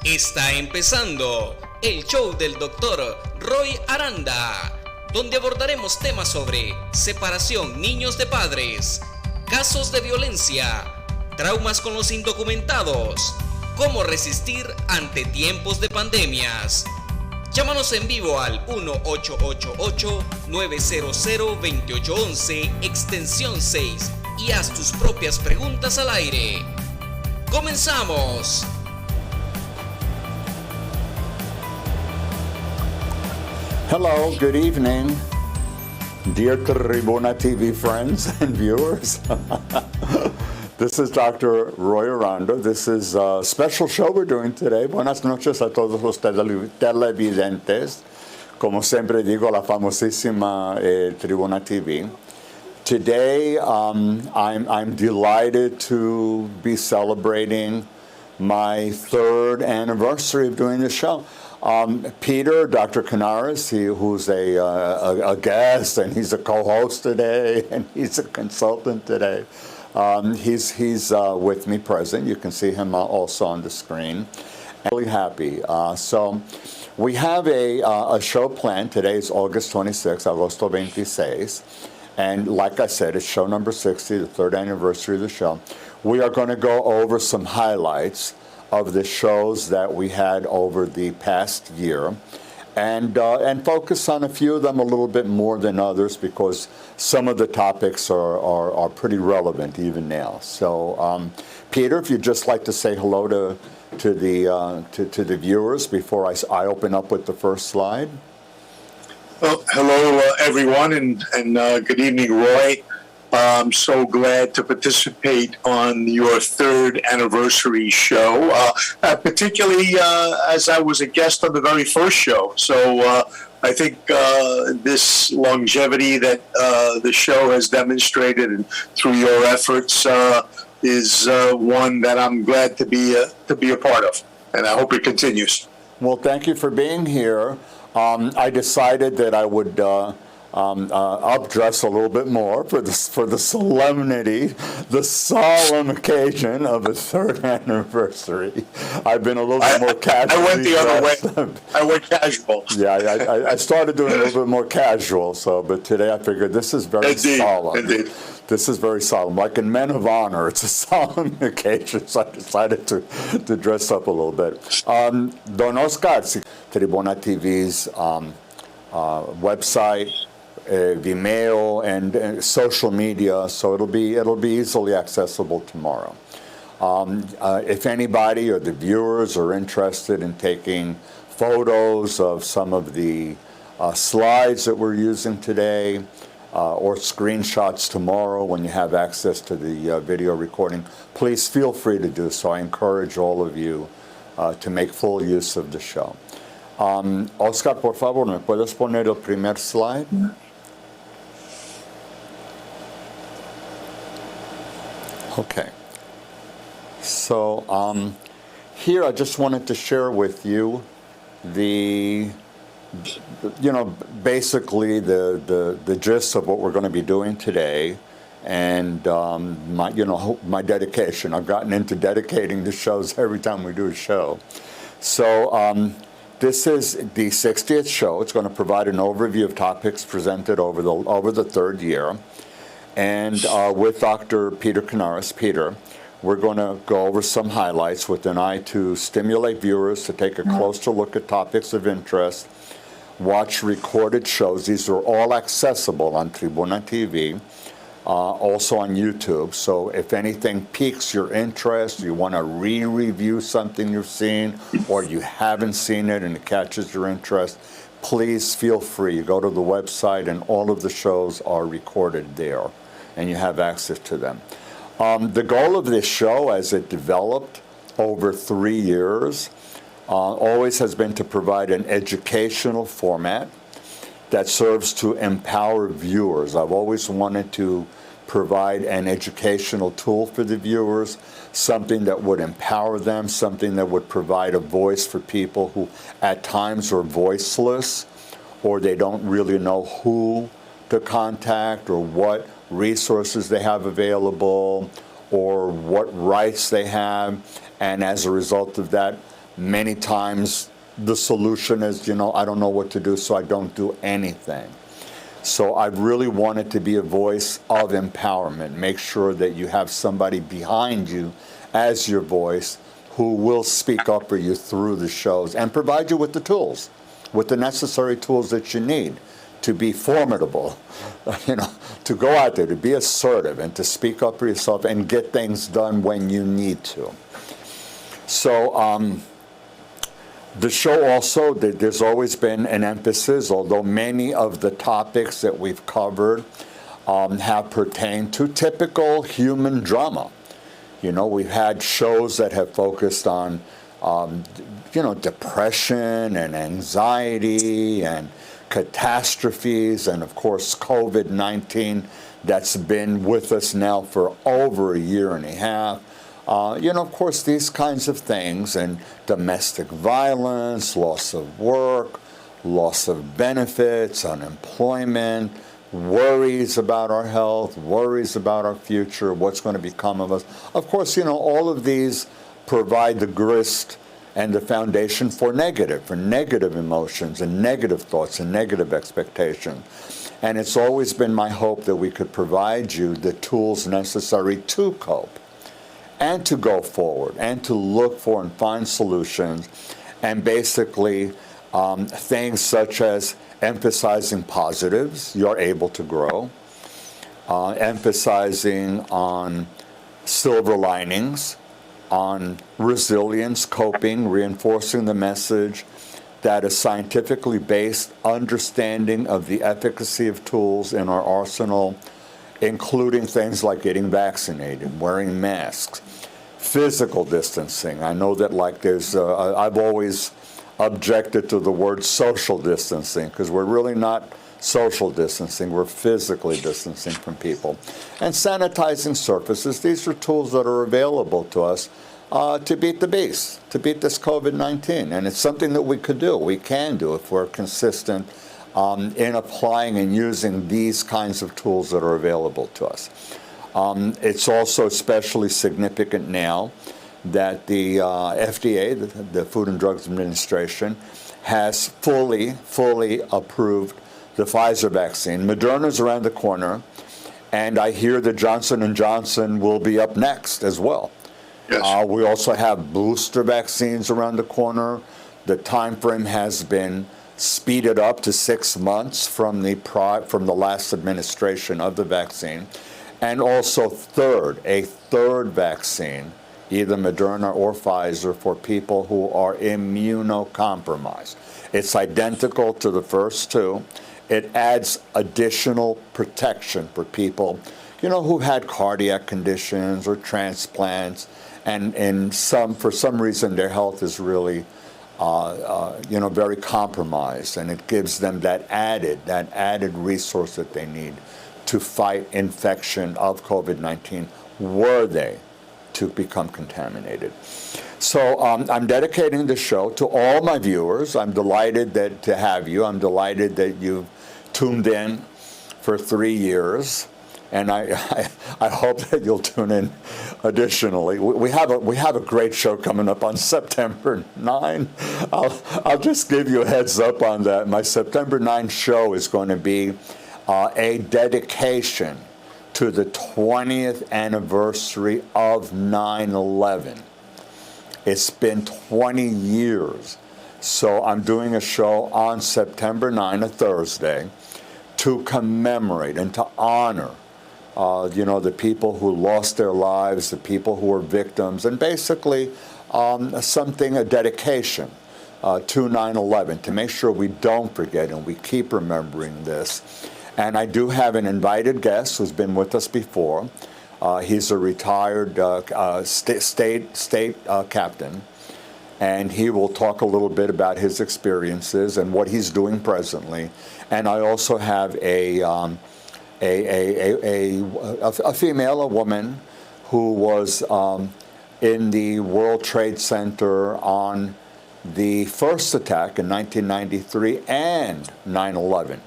Está empezando el show del Dr. Roy Aranda, donde abordaremos temas sobre separación niños de padres, casos de violencia, traumas con los indocumentados, cómo resistir ante tiempos de pandemias. Llámanos en vivo al 1-888-900-2811, extensión 6, y haz tus propias preguntas al aire. ¡Comenzamos! Hello, good evening, dear Tribuna TV friends and viewers. This is Dr. Roy Aranda. This is a special show we're doing today. Buenas noches a todos los televidentes. Como siempre digo, la famosísima Tribuna TV. Today, I'm delighted to be celebrating my third anniversary of doing the show. Peter, Dr. Canaris, who's a guest, and he's a co-host today, and he's a consultant today. He's with me present. You can see him also on the screen. I'm really happy. So we have a show planned. Today is August 26, Agosto 26. And like I said, it's show number 60, the third anniversary of the show. We are going to go over some highlights of the shows that we had over the past year, and focus on a few of them a little bit more than others because some of the topics are pretty relevant even now. So, Peter, if you'd just like to say hello to the viewers before I open up with the first slide. Well, hello, everyone, and good evening, Roy. I'm so glad to participate on your third anniversary show, particularly as I was a guest on the very first show. So I think this longevity that the show has demonstrated and through your efforts is one that I'm glad to be a part of, and I hope it continues. Well, thank you for being here. I decided that I would updress a little bit more for the solemnity, the solemn occasion of the third anniversary. I've been a little bit more casual. I went the other way. I went casual. Yeah, I started doing a little bit more casual. But today I figured this is very solemn. Indeed. This is very solemn. Like in Men of Honor, it's a solemn occasion, so I decided to dress up a little bit. Don Oscar, Tribuna TV's website, Vimeo, and social media, so it'll be easily accessible tomorrow. If anybody or the viewers are interested in taking photos of some of the slides that we're using today, or screenshots tomorrow when you have access to the video recording, please feel free to do so. I encourage all of you to make full use of the show. Oscar, por favor, ¿me puedes poner el primer slide? Okay. So here I just wanted to share with you basically the gist of what we're going to be doing today, and my dedication. I've gotten into dedicating the shows every time we do a show. So this is the 60th show. It's going to provide an overview of topics presented over the third year. And with Dr. Peter Canaris, we're going to go over some highlights with an eye to stimulate viewers to take a closer look at topics of interest, watch recorded shows. These are all accessible on Tribuna TV, also on YouTube. So if anything piques your interest, you want to re-review something you've seen, or you haven't seen it and it catches your interest, please feel free. You go to the website and all of the shows are recorded there, and you have access to them. The goal of this show, as it developed over 3 years, always has been to provide an educational format that serves to empower viewers. I've always wanted to provide an educational tool for the viewers, something that would empower them, something that would provide a voice for people who at times are voiceless, or they don't really know who to contact or what resources they have available or what rights they have. And as a result of that, Many times the solution is, I don't know what to do, so I don't do anything. So I really wanted to be a voice of empowerment. Make sure that you have somebody behind you as your voice who will speak up for you through the shows and provide you with the tools, with the necessary tools that you need to be formidable, to go out there, to be assertive, and to speak up for yourself and get things done when you need to. So the show also, there's always been an emphasis, although many of the topics that we've covered have pertained to typical human drama. We've had shows that have focused on, depression and anxiety and catastrophes, and of course COVID-19 that's been with us now for over a year and a half. Of course, these kinds of things, and domestic violence, loss of work, loss of benefits, unemployment, worries about our health, worries about our future, what's going to become of us. Of course, all of these provide the grist and the foundation for negative emotions and negative thoughts and negative expectations. And it's always been my hope that we could provide you the tools necessary to cope and to go forward and to look for and find solutions, and basically things such as emphasizing positives, you're able to grow, emphasizing on silver linings, on resilience, coping, reinforcing the message that a scientifically based understanding of the efficacy of tools in our arsenal, including things like getting vaccinated, wearing masks, physical distancing. I know that I've always objected to the word social distancing, because we're really not social distancing, we're physically distancing from people. And sanitizing surfaces, these are tools that are available to us to beat the beast, to beat this COVID-19. And it's something that we can do if we're consistent in applying and using these kinds of tools that are available to us. It's also especially significant now that the FDA, the Food and Drugs Administration, has fully approved the Pfizer vaccine. Moderna's around the corner, and I hear that Johnson & Johnson will be up next as well. Yes. We also have booster vaccines around the corner. The time frame has been speeded up to 6 months from the last administration of the vaccine. And also a third vaccine, either Moderna or Pfizer, for people who are immunocompromised. It's identical to the first two. It adds additional protection for people, who had cardiac conditions or transplants, and for some reason their health is really, very compromised, and it gives them that added resource that they need to fight infection of COVID-19 were they to become contaminated. So I'm dedicating the show to all my viewers. I'm delighted to have you. I'm delighted that you've tuned in for 3 years, and I hope that you'll tune in additionally. We have a great show coming up on September 9. I'll just give you a heads up on that. My September 9 show is going to be a dedication to the 20th anniversary of 9/11. It's been 20 years. So I'm doing a show on September 9, a Thursday, to commemorate and to honor the people who lost their lives, the people who were victims, and basically a dedication to 9/11, to make sure we don't forget and we keep remembering this. And I do have an invited guest who's been with us before. He's a retired state captain, and he will talk a little bit about his experiences and what he's doing presently. And I also have a female, a woman, who was in the World Trade Center on the first attack in 1993 and 9/11.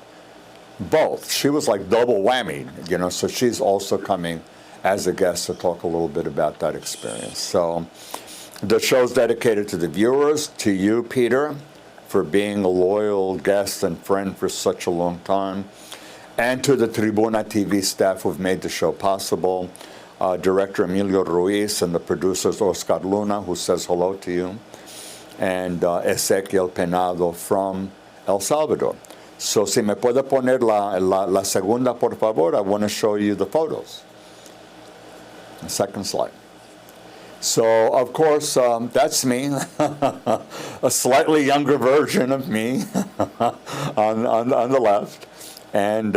Both. She was like double whammy, so she's also coming as a guest to talk a little bit about that experience. So The show's dedicated to the viewers, to you, Peter, for being a loyal guest and friend for such a long time, and to the Tribuna TV staff who've made the show possible, Director Emilio Ruiz and the producers Oscar Luna, who says hello to you, and Ezequiel Penado from El Salvador. So, si me puede poner la segunda, por favor, I want to show you the photos. The second slide. So, of course, that's me, a slightly younger version of me on the left. And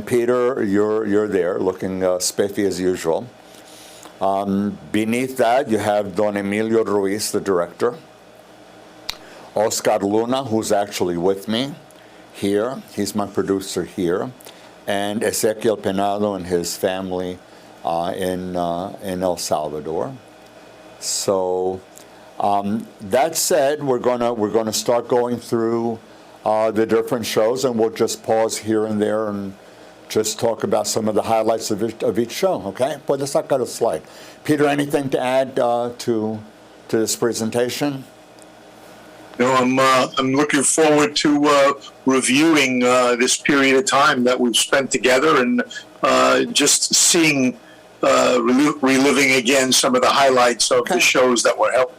Peter, you're there, looking spiffy as usual. Beneath that, you have Don Emilio Ruiz, the director. Oscar Luna, who's actually with me here. He's my producer here. And Ezequiel Penado and his family in El Salvador. So that said, we're gonna start going through the different shows, and we'll just pause here and there and just talk about some of the highlights of each show. Okay? Puedes sacar a slide. Peter, anything to add to this presentation? No, I'm looking forward to reviewing this period of time that we've spent together and just seeing, reliving again some of the highlights of the shows that were held.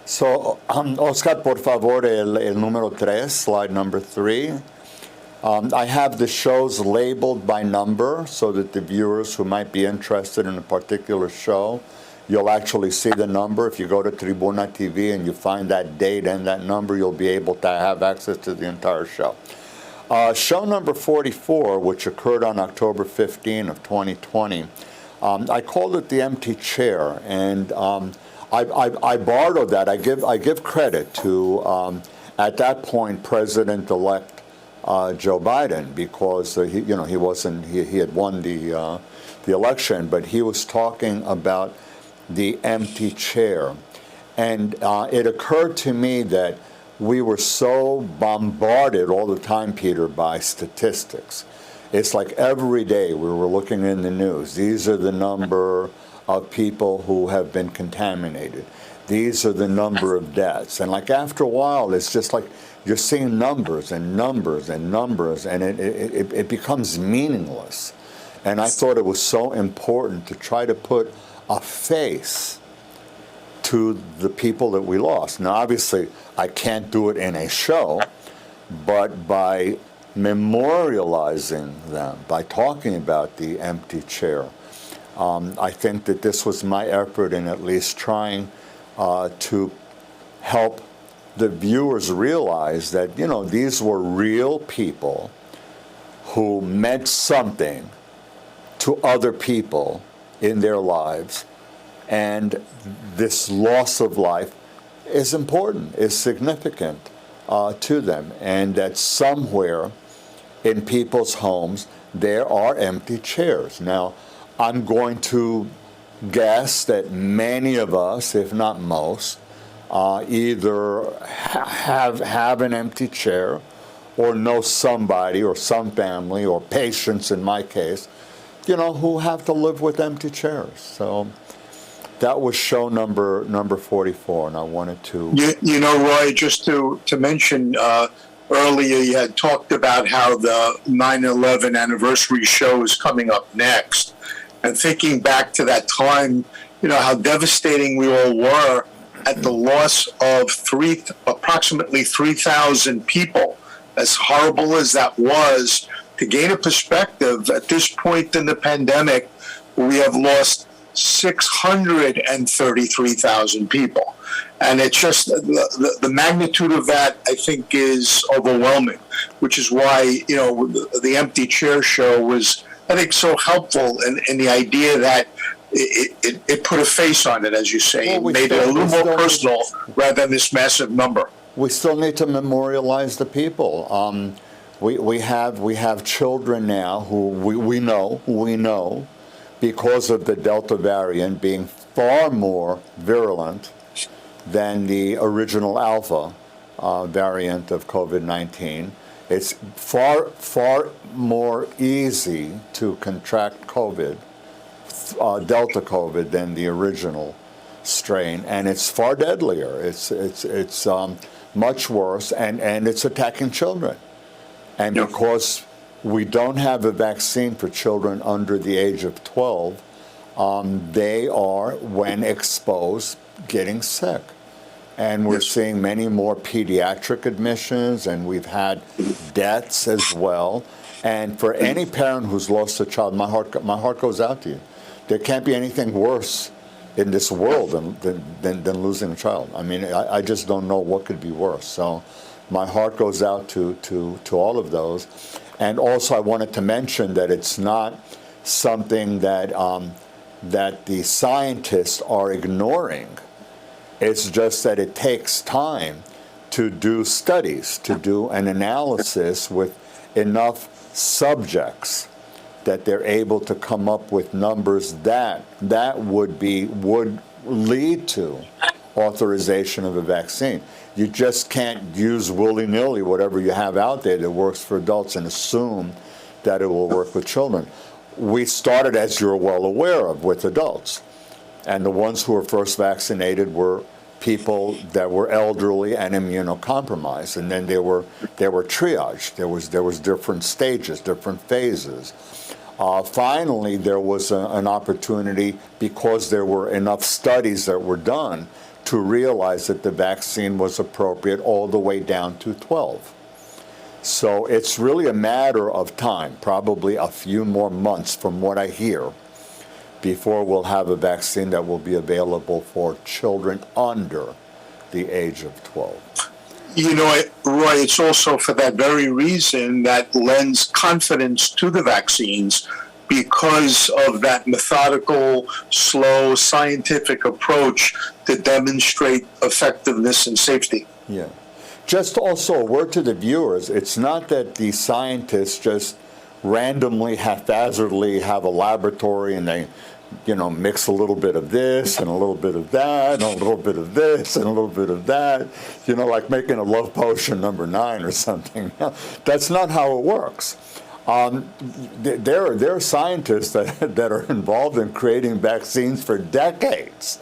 So, Oscar, por favor, el número 3, slide number 3. I have the shows labeled by number so that the viewers who might be interested in a particular show, you'll actually see the number. If you go to Tribuna TV and you find that date and that number, you'll be able to have access to the entire show. Show number 44, which occurred on October 15 of 2020, I called it The Empty Chair, and I borrowed that. I give credit to at that point President-elect Joe Biden, because he had won the election, but he was talking about the empty chair, and it occurred to me that we were so bombarded all the time, Peter, by statistics. It's like every day we were looking in the news. These are the number of people who have been contaminated. These are the number of deaths. And like after a while, it's just like you're seeing numbers and numbers and numbers, and it becomes meaningless. And I thought it was so important to try to put a face to the people that we lost. Now, obviously, I can't do it in a show, but by memorializing them, by talking about the empty chair, I think that this was my effort in at least trying to help the viewers realize that, these were real people who meant something to other people in their lives, and this loss of life is important, is significant to them, and that somewhere in people's homes there are empty chairs. Now, I'm going to guess that many of us, if not most, either have an empty chair or know somebody or some family or patients in my case, who have to live with empty chairs. So that was show number 44, and I wanted to... Roy, just to mention, earlier you had talked about how the 9/11 anniversary show is coming up next. And thinking back to that time, how devastating we all were at the loss of approximately 3,000 people. As horrible as that was, to gain a perspective, at this point in the pandemic, we have lost 633,000 people. And it's just the magnitude of that, I think, is overwhelming, which is why, the Empty Chair show was, I think, so helpful in the idea that it put a face on it, as you say. It made it a little more personal rather than this massive number. We still need to memorialize the people. We have children now who we know because of the Delta variant being far more virulent than the original Alpha variant of COVID-19. It's far more easy to contract COVID, Delta COVID, than the original strain, and it's far deadlier. It's much worse, and it's attacking children. And Yep. because we don't have a vaccine for children under the age of 12, they are, when exposed, getting sick. And we're Yes. seeing many more pediatric admissions, and we've had deaths as well. And for any parent who's lost a child, my heart goes out to you. There can't be anything worse in this world than losing a child. I mean, I just don't know what could be worse. So my heart goes out to all of those. And also I wanted to mention that it's not something that that the scientists are ignoring. It's just that it takes time to do studies, to do an analysis with enough subjects that they're able to come up with numbers that would lead to authorization of a vaccine. You just can't use willy-nilly whatever you have out there that works for adults and assume that it will work with children. We started, as you're well aware of, with adults. And the ones who were first vaccinated were people that were elderly and immunocompromised, and then they were triaged. There was different stages, different phases. Finally, there was an opportunity, because there were enough studies that were done, to realize that the vaccine was appropriate all the way down to 12. So it's really a matter of time, probably a few more months from what I hear, before we'll have a vaccine that will be available for children under the age of 12. You know, Roy, it's also for that very reason that lends confidence to the vaccines, because of that methodical, slow, scientific approach to demonstrate effectiveness and safety. Yeah. Just also a word to the viewers, it's not that the scientists just randomly, haphazardly have a laboratory and they, mix a little bit of this and a little bit of that and a little bit of this and a little bit of that, like making a love potion number 9 or something. That's not how it works. There are scientists that are involved in creating vaccines for decades.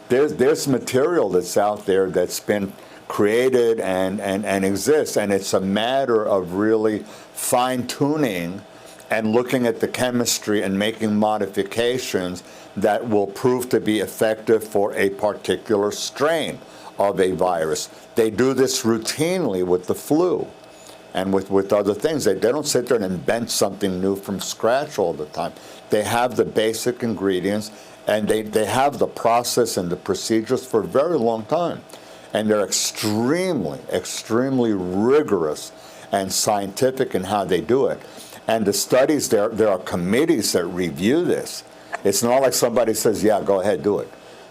There's material that's out there that's been created and exists, and it's a matter of really fine-tuning and looking at the chemistry and making modifications that will prove to be effective for a particular strain of a virus. They do this routinely with the flu and with other things. They don't sit there and invent something new from scratch all the time. They have the basic ingredients, and they have the process and the procedures for a very long time. And they're extremely, extremely rigorous and scientific in how they do it. And the studies, there are committees that review this. It's not like somebody says, yeah, go ahead, do it.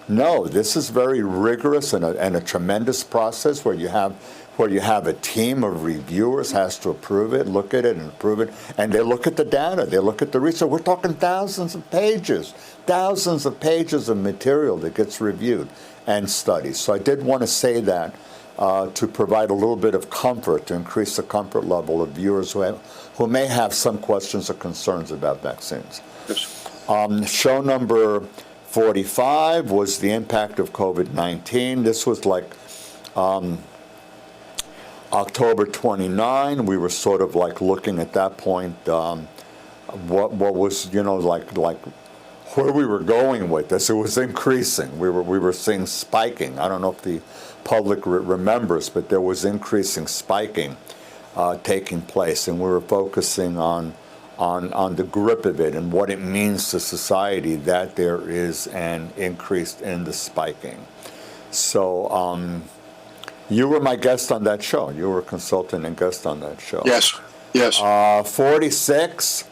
No, this is very rigorous and a tremendous process where you have a team of reviewers has to approve it, look at it and approve it, and they look at the data, they look at the research. We're talking thousands of pages of material that gets reviewed and studied. So I did want to say that to provide a little bit of comfort, to increase the comfort level of viewers who may have some questions or concerns about vaccines. Yes. Show number 45 was the impact of COVID-19. This was like October 29. We were sort of like looking at that point what was, like where we were going with this. It was increasing. We were seeing spiking. I don't know if the public remembers, but there was increasing spiking taking place, and we were focusing on the grip of it and what it means to society that there is an increase in the spiking. So you were my guest on that show. You were a consultant and guest on that show. Yes, yes. 46,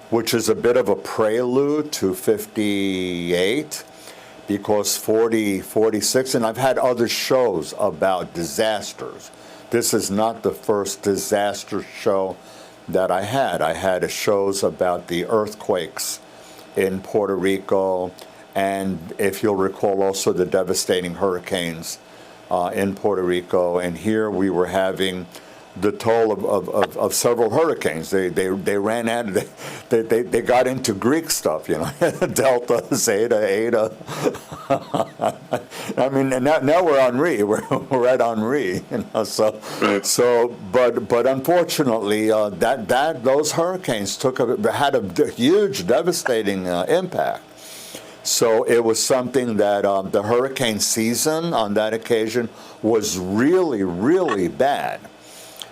which is a bit of a prelude to 58, because 46, and I've had other shows about disasters. This is not the first disaster show that I had. I had shows about the earthquakes in Puerto Rico, and if you'll recall, also the devastating hurricanes in Puerto Rico. And here we were having the toll of several hurricanes. They ran out. They got into Greek stuff, Delta, Zeta, Eta. I mean, now we're Henri. We're at Henri, but unfortunately, those hurricanes had a huge, devastating impact. So it was something that the hurricane season on that occasion was really, really bad.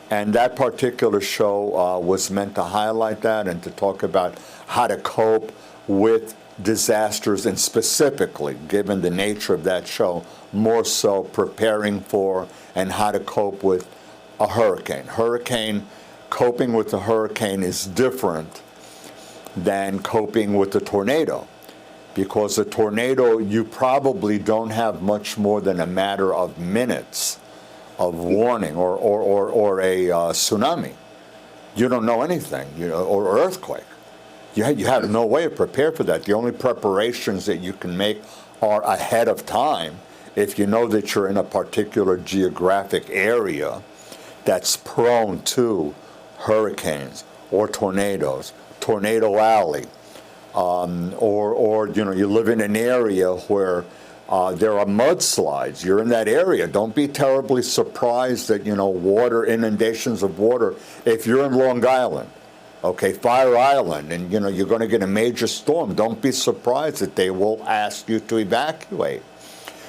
And that particular show was meant to highlight that and to talk about how to cope with disasters, and specifically, given the nature of that show, more so preparing for and how to cope with a hurricane. Coping with a hurricane is different than coping with a tornado, because a tornado, you probably don't have much more than a matter of minutes of warning, or a tsunami. You don't know anything, or earthquake. You have no way to prepare for that. The only preparations that you can make are ahead of time, if you know that you're in a particular geographic area that's prone to hurricanes or tornadoes, tornado alley, or you live in an area where there are mudslides. You're in that area. Don't be terribly surprised that, inundations of water. If you're in Long Island, Fire Island, and, you're going to get a major storm, don't be surprised that they will ask you to evacuate.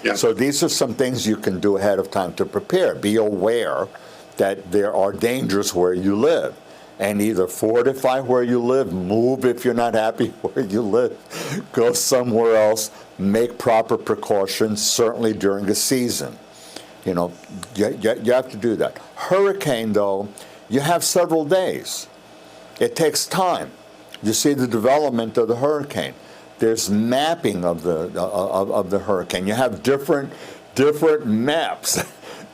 Yeah. So these are some things you can do ahead of time to prepare. Be aware that there are dangers where you live, and either fortify where you live, move if you're not happy where you live, go somewhere else, make proper precautions, certainly during the season. You have to do that. Hurricane, though, you have several days. It takes time. You see the development of the hurricane. There's mapping of the hurricane. You have different maps.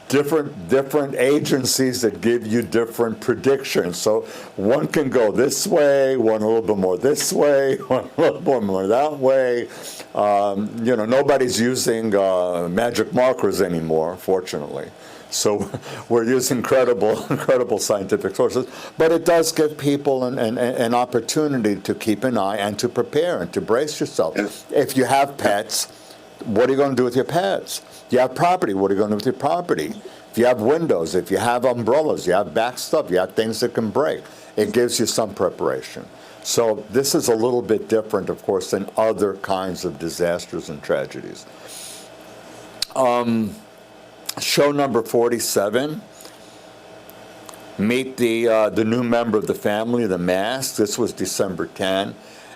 Different agencies that give you different predictions. So one can go this way, one a little bit more this way, one a little bit more that way. Nobody's using magic markers anymore, fortunately. So we're using incredible scientific sources. But it does give people an opportunity to keep an eye and to prepare and to brace yourself. If you have pets, what are you going to do with your pets? If you have property, what are you going to do with your property? If you have windows, if you have umbrellas, you have back stuff, you have things that can break. It gives you some preparation. So this is a little bit different, of course, than other kinds of disasters and tragedies. Show number 47. Meet the new member of the family, the mask. This was December 10.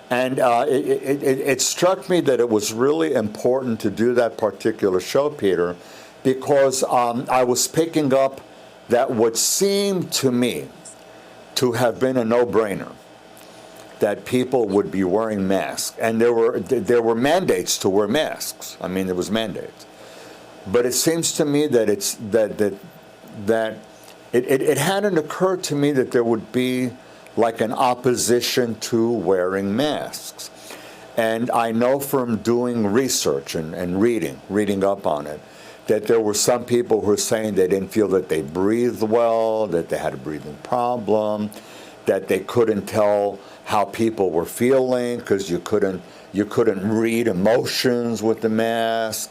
And it struck me that it was really important to do that particular show, Peter, because I was picking up that what seemed to me to have been a no-brainer, that people would be wearing masks. And there were mandates to wear masks. I mean, there was mandates. But it seems to me that it hadn't occurred to me that there would be like an opposition to wearing masks. And I know from doing research and reading up on it, that there were some people who were saying they didn't feel that they breathed well, that they had a breathing problem, that they couldn't tell how people were feeling because you couldn't read emotions with the mask.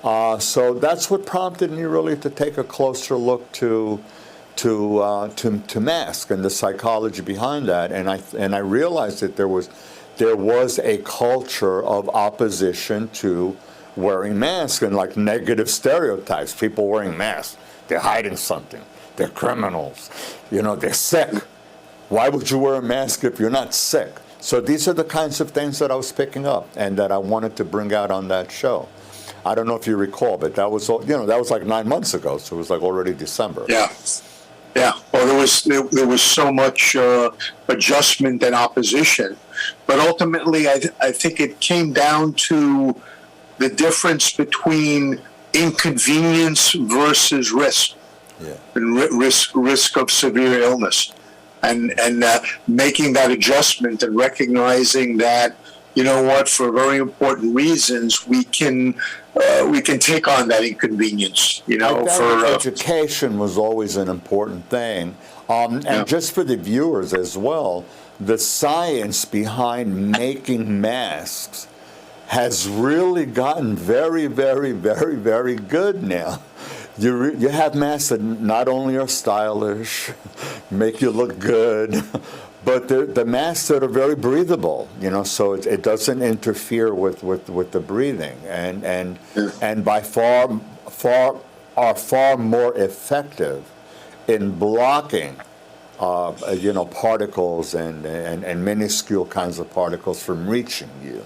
So that's what prompted me really to take a closer look to mask and the psychology behind that, and I realized that there was a culture of opposition to wearing masks and like negative stereotypes. People wearing masks, they're hiding something, they're criminals, they're sick. Why would you wear a mask if you're not sick? So these are the kinds of things that I was picking up and that I wanted to bring out on that show. I don't know if you recall, but that was like 9 months ago, so it was like already December. Yeah. Yeah, well, there was so much adjustment and opposition, but ultimately, I think it came down to the difference between inconvenience versus risk, and risk of severe illness, and making that adjustment and recognizing that you know what, for very important reasons, we can take on that inconvenience. You know, education was always an important thing, and just for the viewers as well, the science behind making masks has really gotten very, very, very, very good now. You have masks that not only are stylish, make you look good, but the masks that are very breathable, you know, so it doesn't interfere with the breathing, and by far are far more effective in blocking particles and minuscule kinds of particles from reaching you.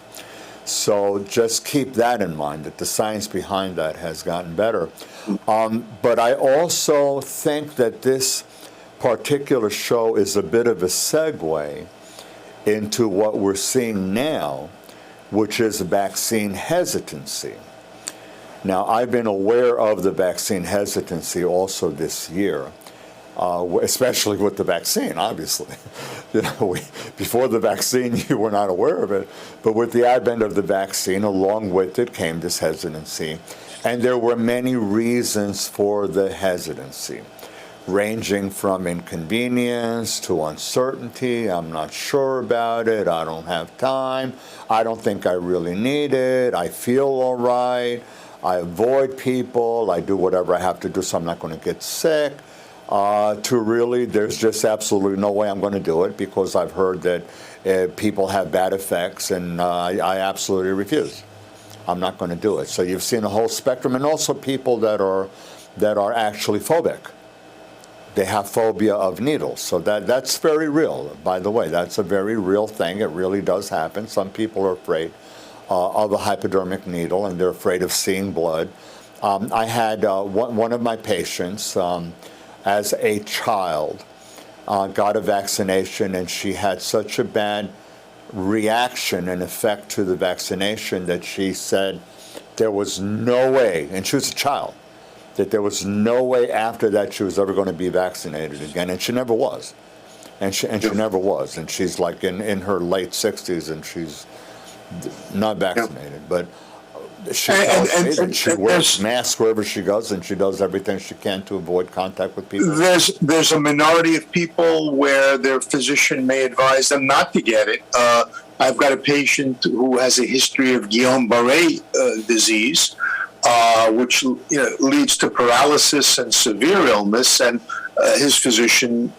So just keep that in mind, that the science behind that has gotten better. But I also think that this particular show is a bit of a segue into what we're seeing now, which is vaccine hesitancy. Now, I've been aware of the vaccine hesitancy also this year, especially with the vaccine, obviously. Before the vaccine, you were not aware of it. But with the advent of the vaccine, along with it came this hesitancy. And there were many reasons for the hesitancy, ranging from inconvenience to uncertainty. I'm not sure about it. I don't have time. I don't think I really need it. I feel all right. I avoid people. I do whatever I have to do so I'm not going to get sick. To really, there's just absolutely no way I'm going to do it because I've heard that people have bad effects, and I absolutely refuse. I'm not going to do it. So you've seen a whole spectrum, and also people that are actually phobic. They have phobia of needles. So that's very real, by the way. That's a very real thing. It really does happen. Some people are afraid of a hypodermic needle, and they're afraid of seeing blood. I had one of my patients, as a child, got a vaccination, and she had such a bad reaction and effect to the vaccination that she said there was no way, and she was a child, that there was no way after that she was ever going to be vaccinated again, and she never was. And she never was. And she's like in her late 60s, and she's not vaccinated. But she tells me that she wears masks wherever she goes, and she does everything she can to avoid contact with people. There's a minority of people where their physician may advise them not to get it. I've got a patient who has a history of Guillain-Barré disease, which leads to paralysis and severe illness, and his physician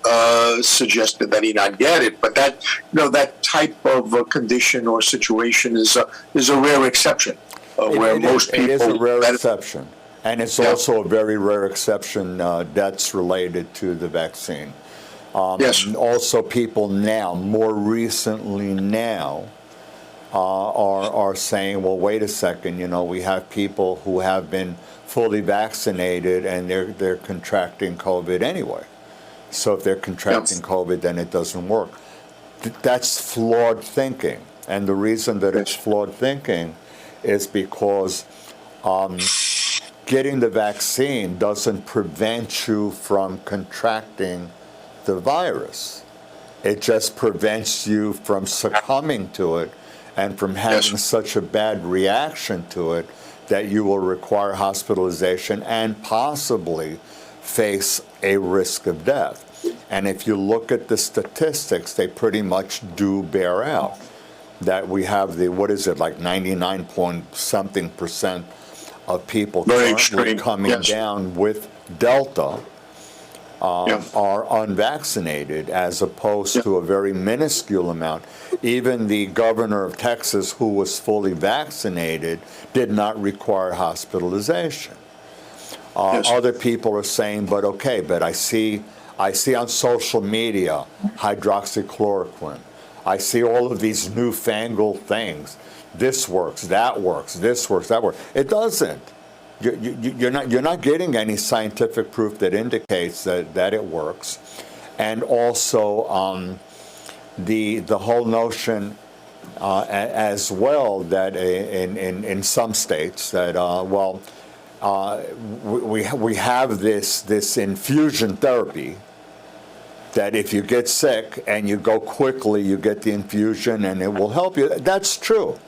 suggested that he not get it. But that type of condition or situation is a rare exception. Where most people, it is a rare exception, and it's also a very rare exception that's related to the vaccine. Yes. Also, people now, more recently now, are saying, well, wait a second, we have people who have been fully vaccinated and they're contracting COVID anyway. So if they're contracting COVID, then it doesn't work. That's flawed thinking, and the reason that it's flawed thinking is because getting the vaccine doesn't prevent you from contracting the virus. It just prevents you from succumbing to it and from having such a bad reaction to it that you will require hospitalization and possibly face a risk of death. And if you look at the statistics, they pretty much do bear out that we have like 99 point something percent of people currently coming down with Delta are unvaccinated, as opposed to a very minuscule amount. Even the governor of Texas, who was fully vaccinated, did not require hospitalization. Other people are saying, but I see on social media hydroxychloroquine. I see all of these newfangled things. This works, that works, this works, that works. It doesn't. You're not getting any scientific proof that indicates that it works. And also the whole notion as well that in some states that we have this infusion therapy that if you get sick and you go quickly, you get the infusion and it will help you. That's true.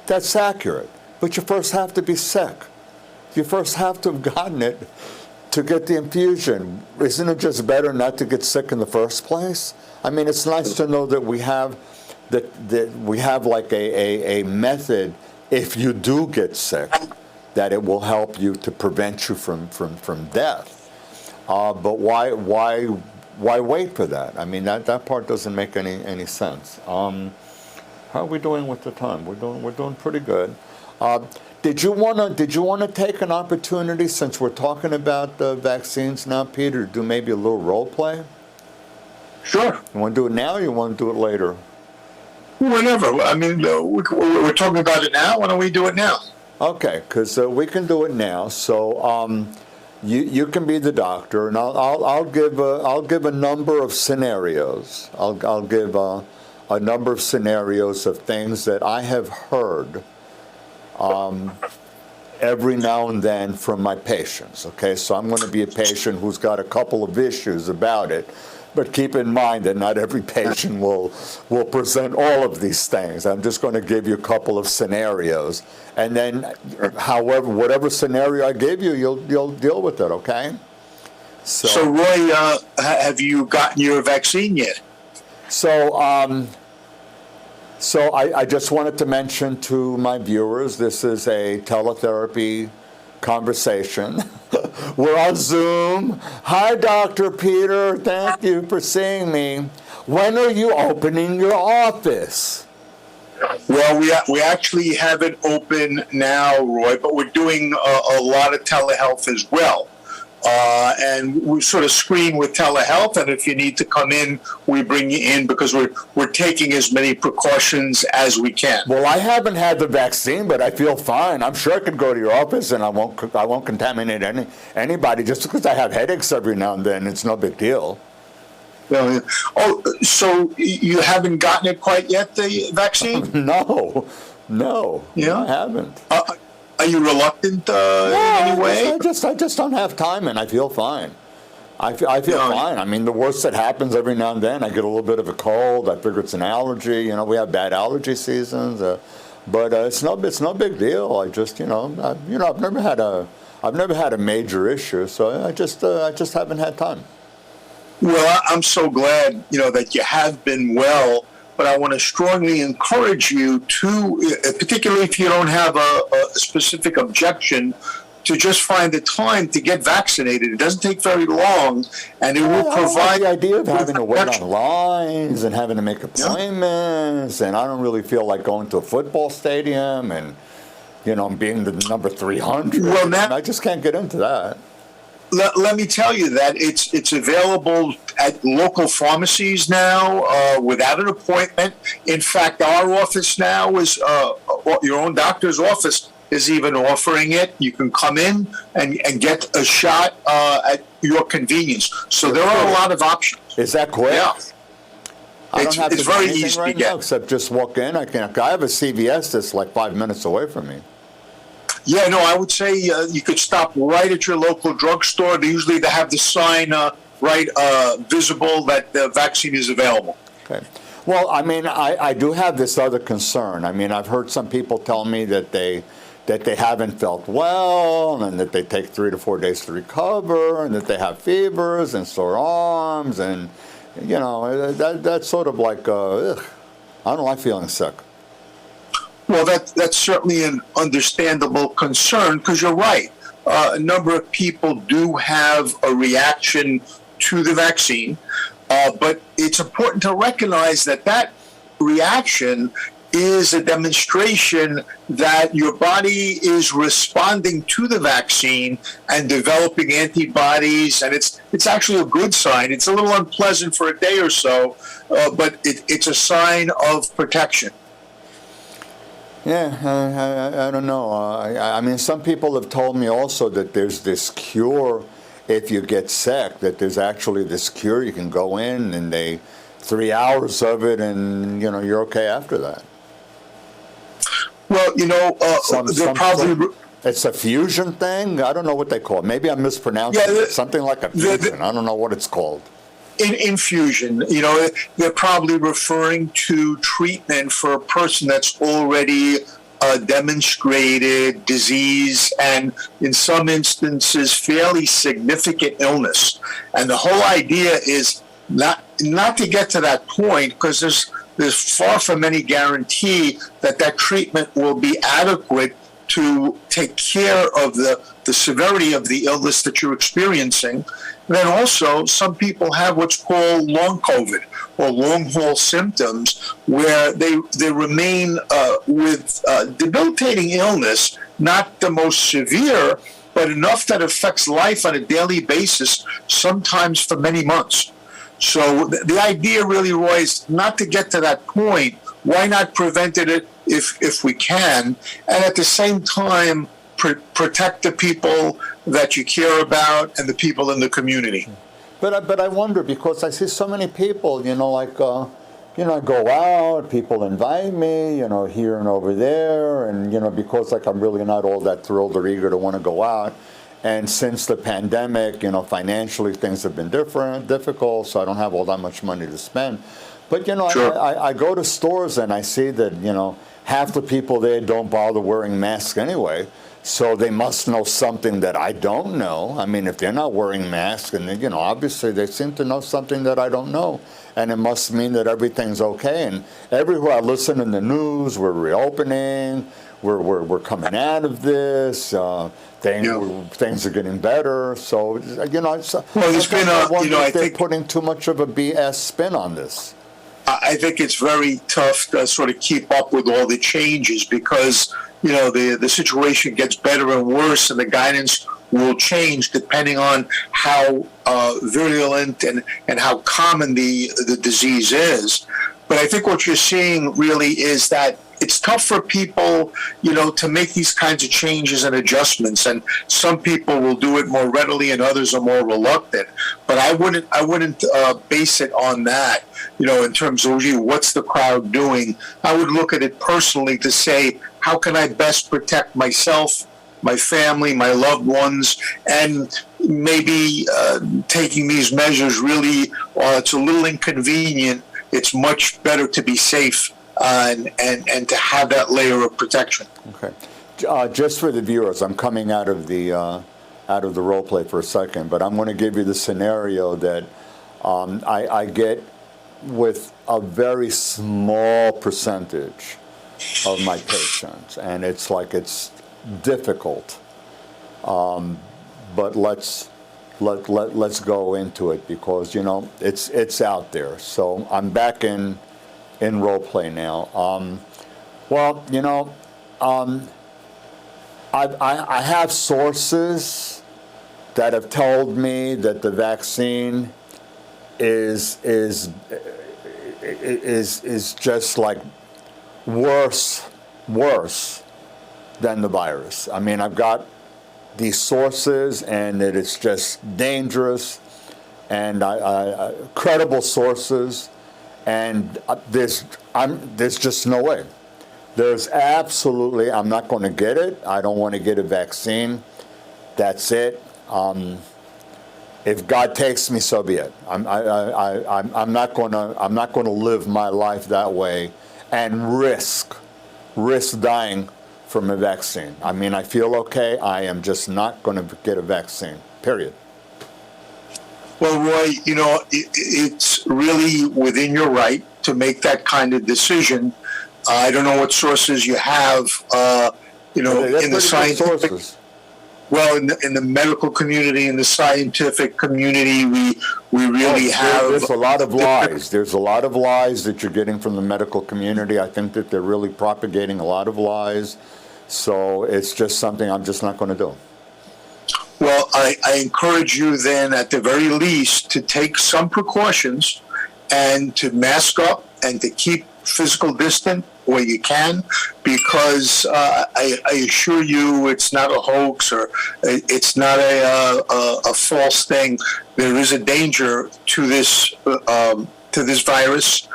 That's accurate. But you first have to be sick. You first have to have gotten it to get the infusion. Isn't it just better not to get sick in the first place? I mean, it's nice to know that we have like a method if you do get sick, that it will help you to prevent you from death. But why wait for that? I mean, that part doesn't make any sense. How are we doing with the time? We're doing pretty good. Did you want to take an opportunity, since we're talking about the vaccines now, Peter, to do maybe a little role play? Sure. You want to do it now, or you want to do it later? Whenever. I mean, we're talking about it now. Why don't we do it now? Okay, because we can do it now. So you can be the doctor, and I'll give a number of scenarios. I'll give a number of scenarios of things that I have heard every now and then from my patients. Okay, so I'm going to be a patient who's got a couple of issues about it. But keep in mind that not every patient will present all of these things. I'm just going to give you a couple of scenarios, and then, whatever scenario I give you, you'll deal with it. Okay? So Roy, have you gotten your vaccine yet? So I just wanted to mention to my viewers, this is a teletherapy conversation. We're on Zoom. Hi, Dr. Peter. Thank you for seeing me. When are you opening your office? Well, we actually have it open now, Roy, but we're doing a lot of telehealth as well. And we sort of screen with telehealth, and if you need to come in, we bring you in, because we're taking as many precautions as we can. Well, I haven't had the vaccine, but I feel fine. I'm sure I could go to your office, and I won't contaminate anybody. Just because I have headaches every now and then, it's no big deal. Oh, so you haven't gotten it quite yet, the vaccine? No, yeah? I haven't. Are you reluctant in any way? I just don't have time, and I feel fine. I feel fine. I mean, the worst that happens every now and then, I get a little bit of a cold. I figure it's an allergy. You know, we have bad allergy seasons, but it's no big deal. I just, I've never had a major issue, so I just haven't had time. Well, I'm so glad, that you have been well. But I want to strongly encourage you to, particularly if you don't have a specific objection, to just find the time to get vaccinated. It doesn't take very long, and it will provide. The idea of having to wait on lines and having to make appointments, and I don't really feel like going to a football stadium and, being the number 300. Well, now, I just can't get into that. Let me tell you that it's available at local pharmacies now without an appointment. In fact, our office now is your own doctor's office is even offering it. You can come in and get a shot at your convenience. So there are a lot of options. Is that quick? Yeah. It's very easy to get. Except just walk in. I have a CVS that's like 5 minutes away from me. Yeah, no, I would say you could stop right at your local drugstore. Usually they have the sign visible that the vaccine is available. Okay. Well, I mean, I do have this other concern. I mean, I've heard some people tell me that they haven't felt well, and that they take 3 to 4 days to recover, and that they have fevers and sore arms, and, that's sort of like, I don't like feeling sick. Well, that's certainly an understandable concern, because you're right. A number of people do have a reaction to the vaccine, but it's important to recognize that reaction is a demonstration that your body is responding to the vaccine and developing antibodies, and it's actually a good sign. It's a little unpleasant for a day or so, but it's a sign of protection. Yeah, I don't know. I mean, some people have told me also that there's this cure if you get sick, that there's actually this cure. You can go in and 3 hours of it, and, you're okay after that. Well, it's a fusion thing. I don't know what they call it. Maybe I'm mispronouncing it. Something like a fusion. I don't know what it's called. infusion. They're probably referring to treatment for a person that's already demonstrated disease and, in some instances, fairly significant illness. And the whole idea is not to get to that point, because there's far from any guarantee that treatment will be adequate to take care of the severity of the illness that you're experiencing. And then also, some people have what's called long COVID or long haul symptoms, where they remain with debilitating illness, not the most severe, but enough that affects life on a daily basis, sometimes for many months. So the idea really, Roy, is not to get to that point. Why not prevent it if we can, and at the same time protect the people that you care about and the people in the community? But I wonder, because I see so many people, I go out, people invite me, here and over there, and, because I'm really not all that thrilled or eager to want to go out. And since the pandemic, financially things have been difficult, so I don't have all that much money to spend. But, sure. I go to stores and I see that, half the people there don't bother wearing masks anyway. So they must know something that I don't know. I mean, if they're not wearing masks, and obviously they seem to know something that I don't know, and it must mean that everything's okay. And everywhere I listen in the news, we're reopening, we're coming out of this. Things are getting better. So there's been I think putting too much of a BS spin on this. I think it's very tough to sort of keep up with all the changes, because the situation gets better and worse, and the guidance will change depending on how virulent and how common the disease is. But I think what you're seeing really is that it's tough for people, to make these kinds of changes and adjustments. And some people will do it more readily, and others are more reluctant. But I wouldn't base it on that. In terms of what's the crowd doing. I would look at it personally to say, how can I best protect myself, my family, my loved ones, and maybe taking these measures really, it's a little inconvenient. It's much better to be safe and to have that layer of protection. Okay. Just for the viewers, I'm coming out of the role play for a second, but I'm going to give you the scenario that I get with a very small percentage of my patients, and it's difficult. But let's go into it, because it's out there. So I'm back in role play now. I have sources that have told me that the vaccine is just like worse than the virus. I mean, I've got these sources, and that it's just dangerous, and credible sources, and there's just no way. There's absolutely, I'm not going to get it. I don't want to get a vaccine. That's it. If God takes me, so be it. I'm not going to live my life that way and risk dying from a vaccine. I mean, I feel okay. I am just not going to get a vaccine. Period. Well, Roy, it's really within your right to make that kind of decision. I don't know what sources you have, in the scientific. Well, in the medical community, in the scientific community, we really have. There's a lot of lies. There's a lot of lies that you're getting from the medical community. I think that they're really propagating a lot of lies. So it's just something I'm just not going to do. Well, I encourage you then, at the very least, to take some precautions and to mask up and to keep physical distance where you can, because I assure you it's not a hoax, or it's not a false thing. There is a danger to this virus,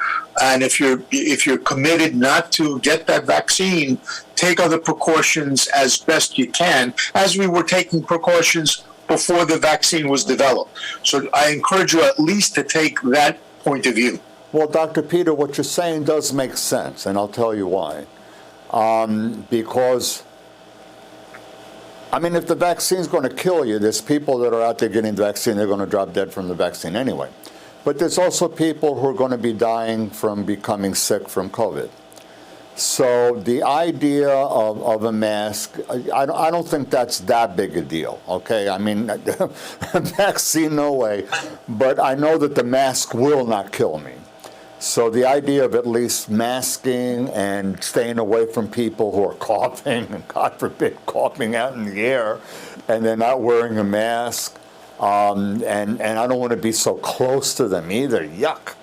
and if you're committed not to get that vaccine, take other precautions as best you can, as we were taking precautions before the vaccine was developed. So I encourage you at least to take that point of view. Well, Dr. Peter, what you're saying does make sense, and I'll tell you why. Because, I mean, if the vaccine's going to kill you, there's people that are out there getting the vaccine, they're going to drop dead from the vaccine anyway. But there's also people who are going to be dying from becoming sick from COVID. So the idea of a mask, I don't think that's that big a deal, okay? I mean, vaccine, no way. But I know that the mask will not kill me. So the idea of at least masking and staying away from people who are coughing, and God forbid, coughing out in the air, and they're not wearing a mask, and I don't want to be so close to them either, yuck,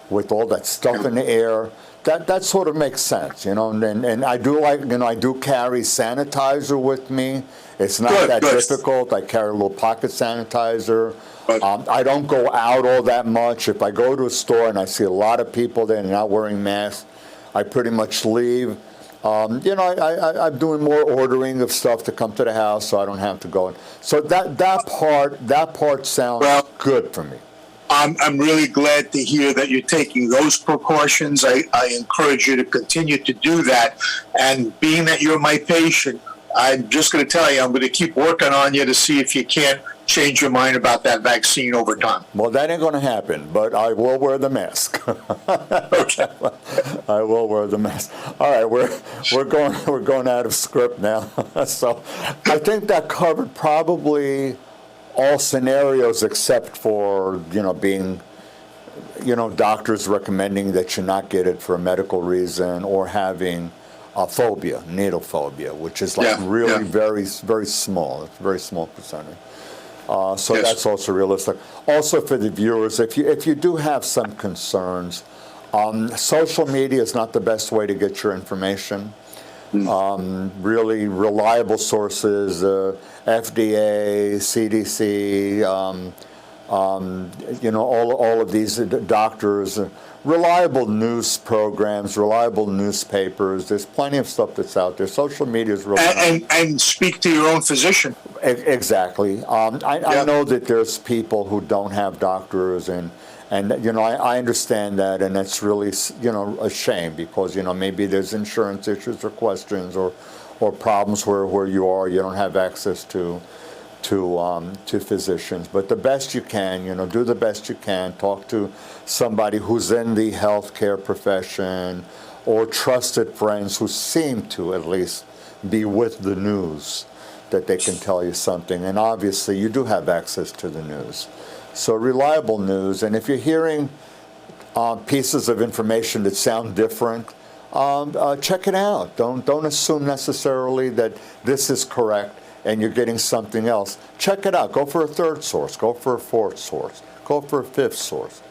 with all that stuff in the air. That sort of makes sense, you know, and I do I do carry sanitizer with me. It's not that difficult. I carry a little pocket sanitizer. I don't go out all that much. If I go to a store and I see a lot of people there and not wearing masks, I pretty much leave. I'm doing more ordering of stuff to come to the house, so I don't have to go. So that part sounds good for me. I'm really glad to hear that you're taking those precautions. I encourage you to continue to do that. And being that you're my patient, I'm just going to tell you, I'm going to keep working on you to see if you can't change your mind about that vaccine over time. Well, that ain't going to happen, but I will wear the mask. Okay. I will wear the mask. All right, we're going out of script now. So I think that covered probably all scenarios except for, being, doctors recommending that you not get it for a medical reason, or having a phobia, needle phobia, which is very, very small. It's a very small percentage. That's also realistic. Also for the viewers, if you do have some concerns, social media is not the best way to get your information. Really reliable sources, FDA, CDC, all of these doctors, reliable news programs, reliable newspapers. There's plenty of stuff that's out there. Social media is really and speak to your own physician. Exactly. I know that there's people who don't have doctors, and I understand that, and that's really a shame, because maybe there's insurance issues or questions or problems where you don't have access to physicians. But the best you can, do the best you can. Talk to somebody who's in the healthcare profession, or trusted friends who seem to at least be with the news, that they can tell you something. And obviously you do have access to the news. So reliable news. And if you're hearing pieces of information that sound different, check it out. Don't assume necessarily that this is correct and you're getting something else. Check it out. Go for a third source. Go for a fourth source. Go for a fifth source.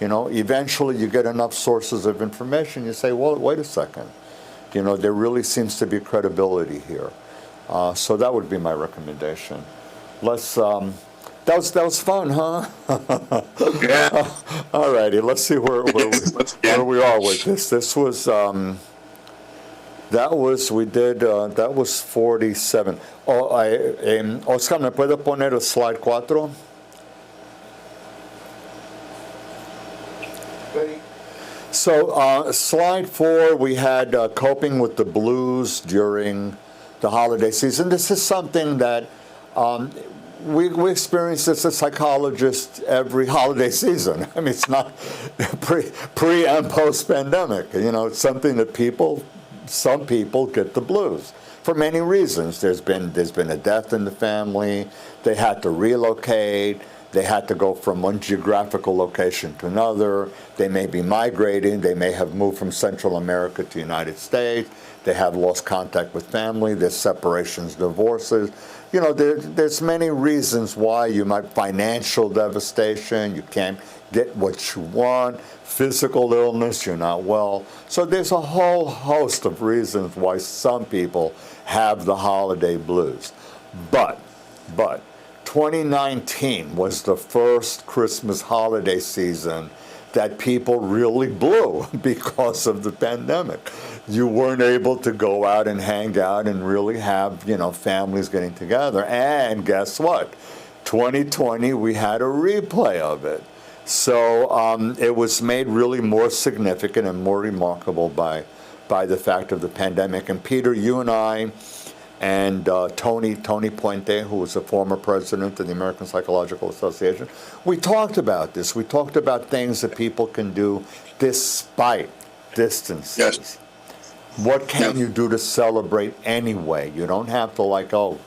Eventually you get enough sources of information, you say, well, wait a second. There really seems to be credibility here. So that would be my recommendation. That was fun, huh? Yeah. All righty. Let's see where we are with this. This was that was 47. Oscar, ¿me puede poner el slide 4? So slide 4, we had coping with the blues during the holiday season. This is something that we experience this as psychologists every holiday season. I mean, it's not pre and post pandemic. It's something that some people get the blues for many reasons. There's been a death in the family. They had to relocate. They had to go from one geographical location to another. They may be migrating. They may have moved from Central America to the United States. They have lost contact with family. There's separations, divorces. There's many reasons why you might financial devastation. You can't get what you want. Physical illness. You're not well. So there's a whole host of reasons why some people have the holiday blues. But 2019 was the first Christmas holiday season that people really blew because of the pandemic. You weren't able to go out and hang out and really have, families getting together. And guess what? 2020, we had a replay of it. So it was made really more significant and more remarkable by the fact of the pandemic. And Peter, you and I and Tony Puente, who was a former president of the American Psychological Association, we talked about this. We talked about things that people can do despite distances. Yes. What can you do to celebrate anyway? You don't have to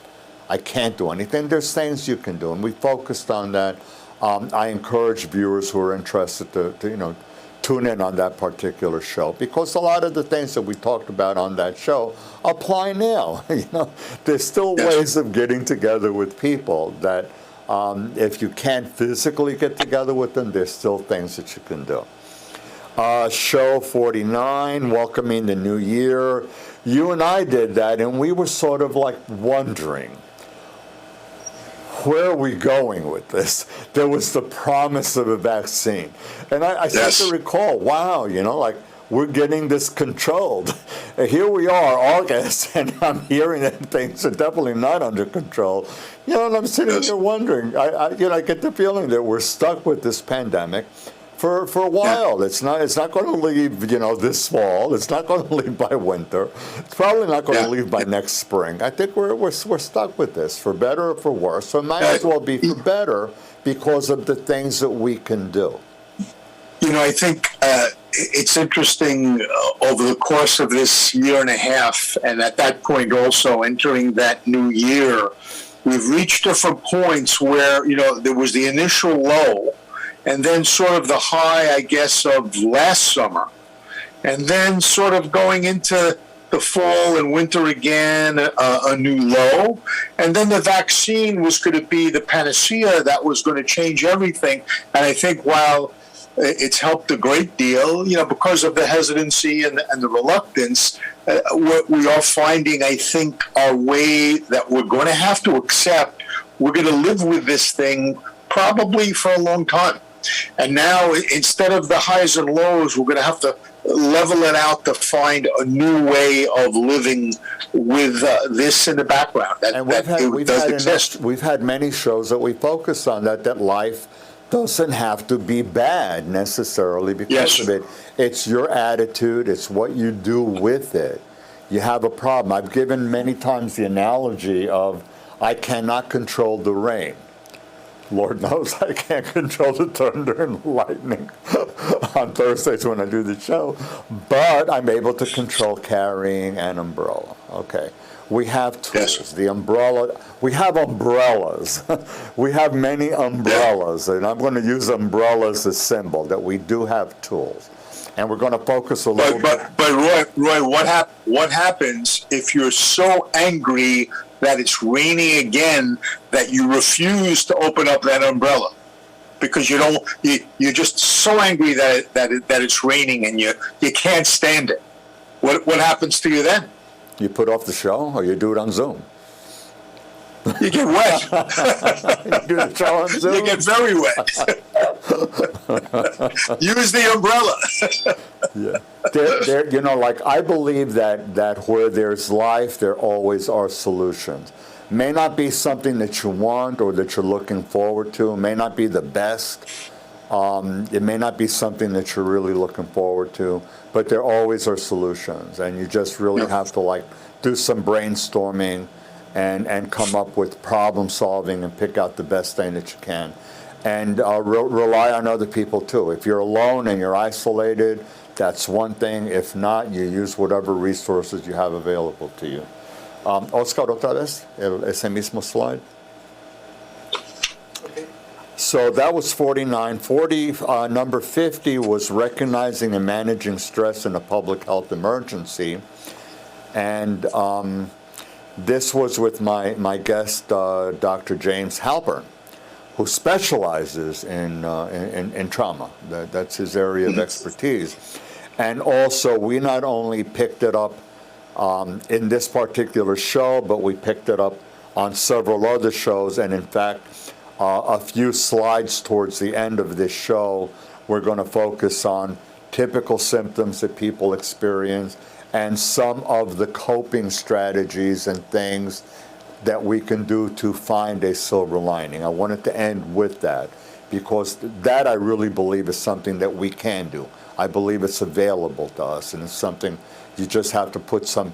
I can't do anything. There's things you can do, and we focused on that. I encourage viewers who are interested to tune in on that particular show, because a lot of the things that we talked about on that show apply now. There's still ways of getting together with people that if you can't physically get together with them, there's still things that you can do. Show 49, welcoming the new year. You and I did that, and we were sort of like wondering, where are we going with this? There was the promise of a vaccine. And I seem to recall, wow, we're getting this controlled. Here we are, August, and I'm hearing that things are definitely not under control. And I'm sitting there wondering, I get the feeling that we're stuck with this pandemic for a while. It's not going to leave, this fall. It's not going to leave by winter. It's probably not going to leave by next spring. I think we're stuck with this, for better or for worse. So it might as well be for better because of the things that we can do. I think it's interesting over the course of this year and a half, and at that point also entering that new year, we've reached different points where, there was the initial low, and then sort of the high, I guess, of last summer. And then sort of going into the fall and winter again, a new low. And then the vaccine was going to be the panacea that was going to change everything. And I think while it's helped a great deal, because of the hesitancy and the reluctance, we are finding, I think, our way that we're going to have to accept. We're going to live with this thing probably for a long time. And now, instead of the highs and lows, we're going to have to level it out to find a new way of living with this in the background. We've had many shows that we focus on that life doesn't have to be bad necessarily because of it. It's your attitude. It's what you do with it. You have a problem. I've given many times the analogy of I cannot control the rain. Lord knows I can't control the thunder and lightning on Thursdays when I do the show, but I'm able to control carrying an umbrella. Okay. We have tools. The umbrella, we have umbrellas. We have many umbrellas, and I'm going to use umbrellas as a symbol that we do have tools. And we're going to focus a little bit. But Roy, what happens if you're so angry that it's raining again that you refuse to open up that umbrella because you're just so angry that it's raining and you can't stand it? What happens to you then? You put off the show, or you do it on Zoom. You get wet. You do the show on Zoom. You get very wet. Use the umbrella. I believe that where there's life, there always are solutions. May not be something that you want or that you're looking forward to. It may not be the best. It may not be something that you're really looking forward to, but there always are solutions, and you just really have to do some brainstorming and come up with problem solving and pick out the best thing that you can. And rely on other people too. If you're alone and you're isolated, that's one thing. If not, you use whatever resources you have available to you. Oscar, otra vez, ese mismo slide. So that was 49. Number 50 was recognizing and managing stress in a public health emergency. And this was with my guest, Dr. James Halpern, who specializes in trauma. That's his area of expertise. And also, we not only picked it up in this particular show, but we picked it up on several other shows. And in fact, a few slides towards the end of this show, we're going to focus on typical symptoms that people experience and some of the coping strategies and things that we can do to find a silver lining. I wanted to end with that because that I really believe is something that we can do. I believe it's available to us, and it's something you just have to put some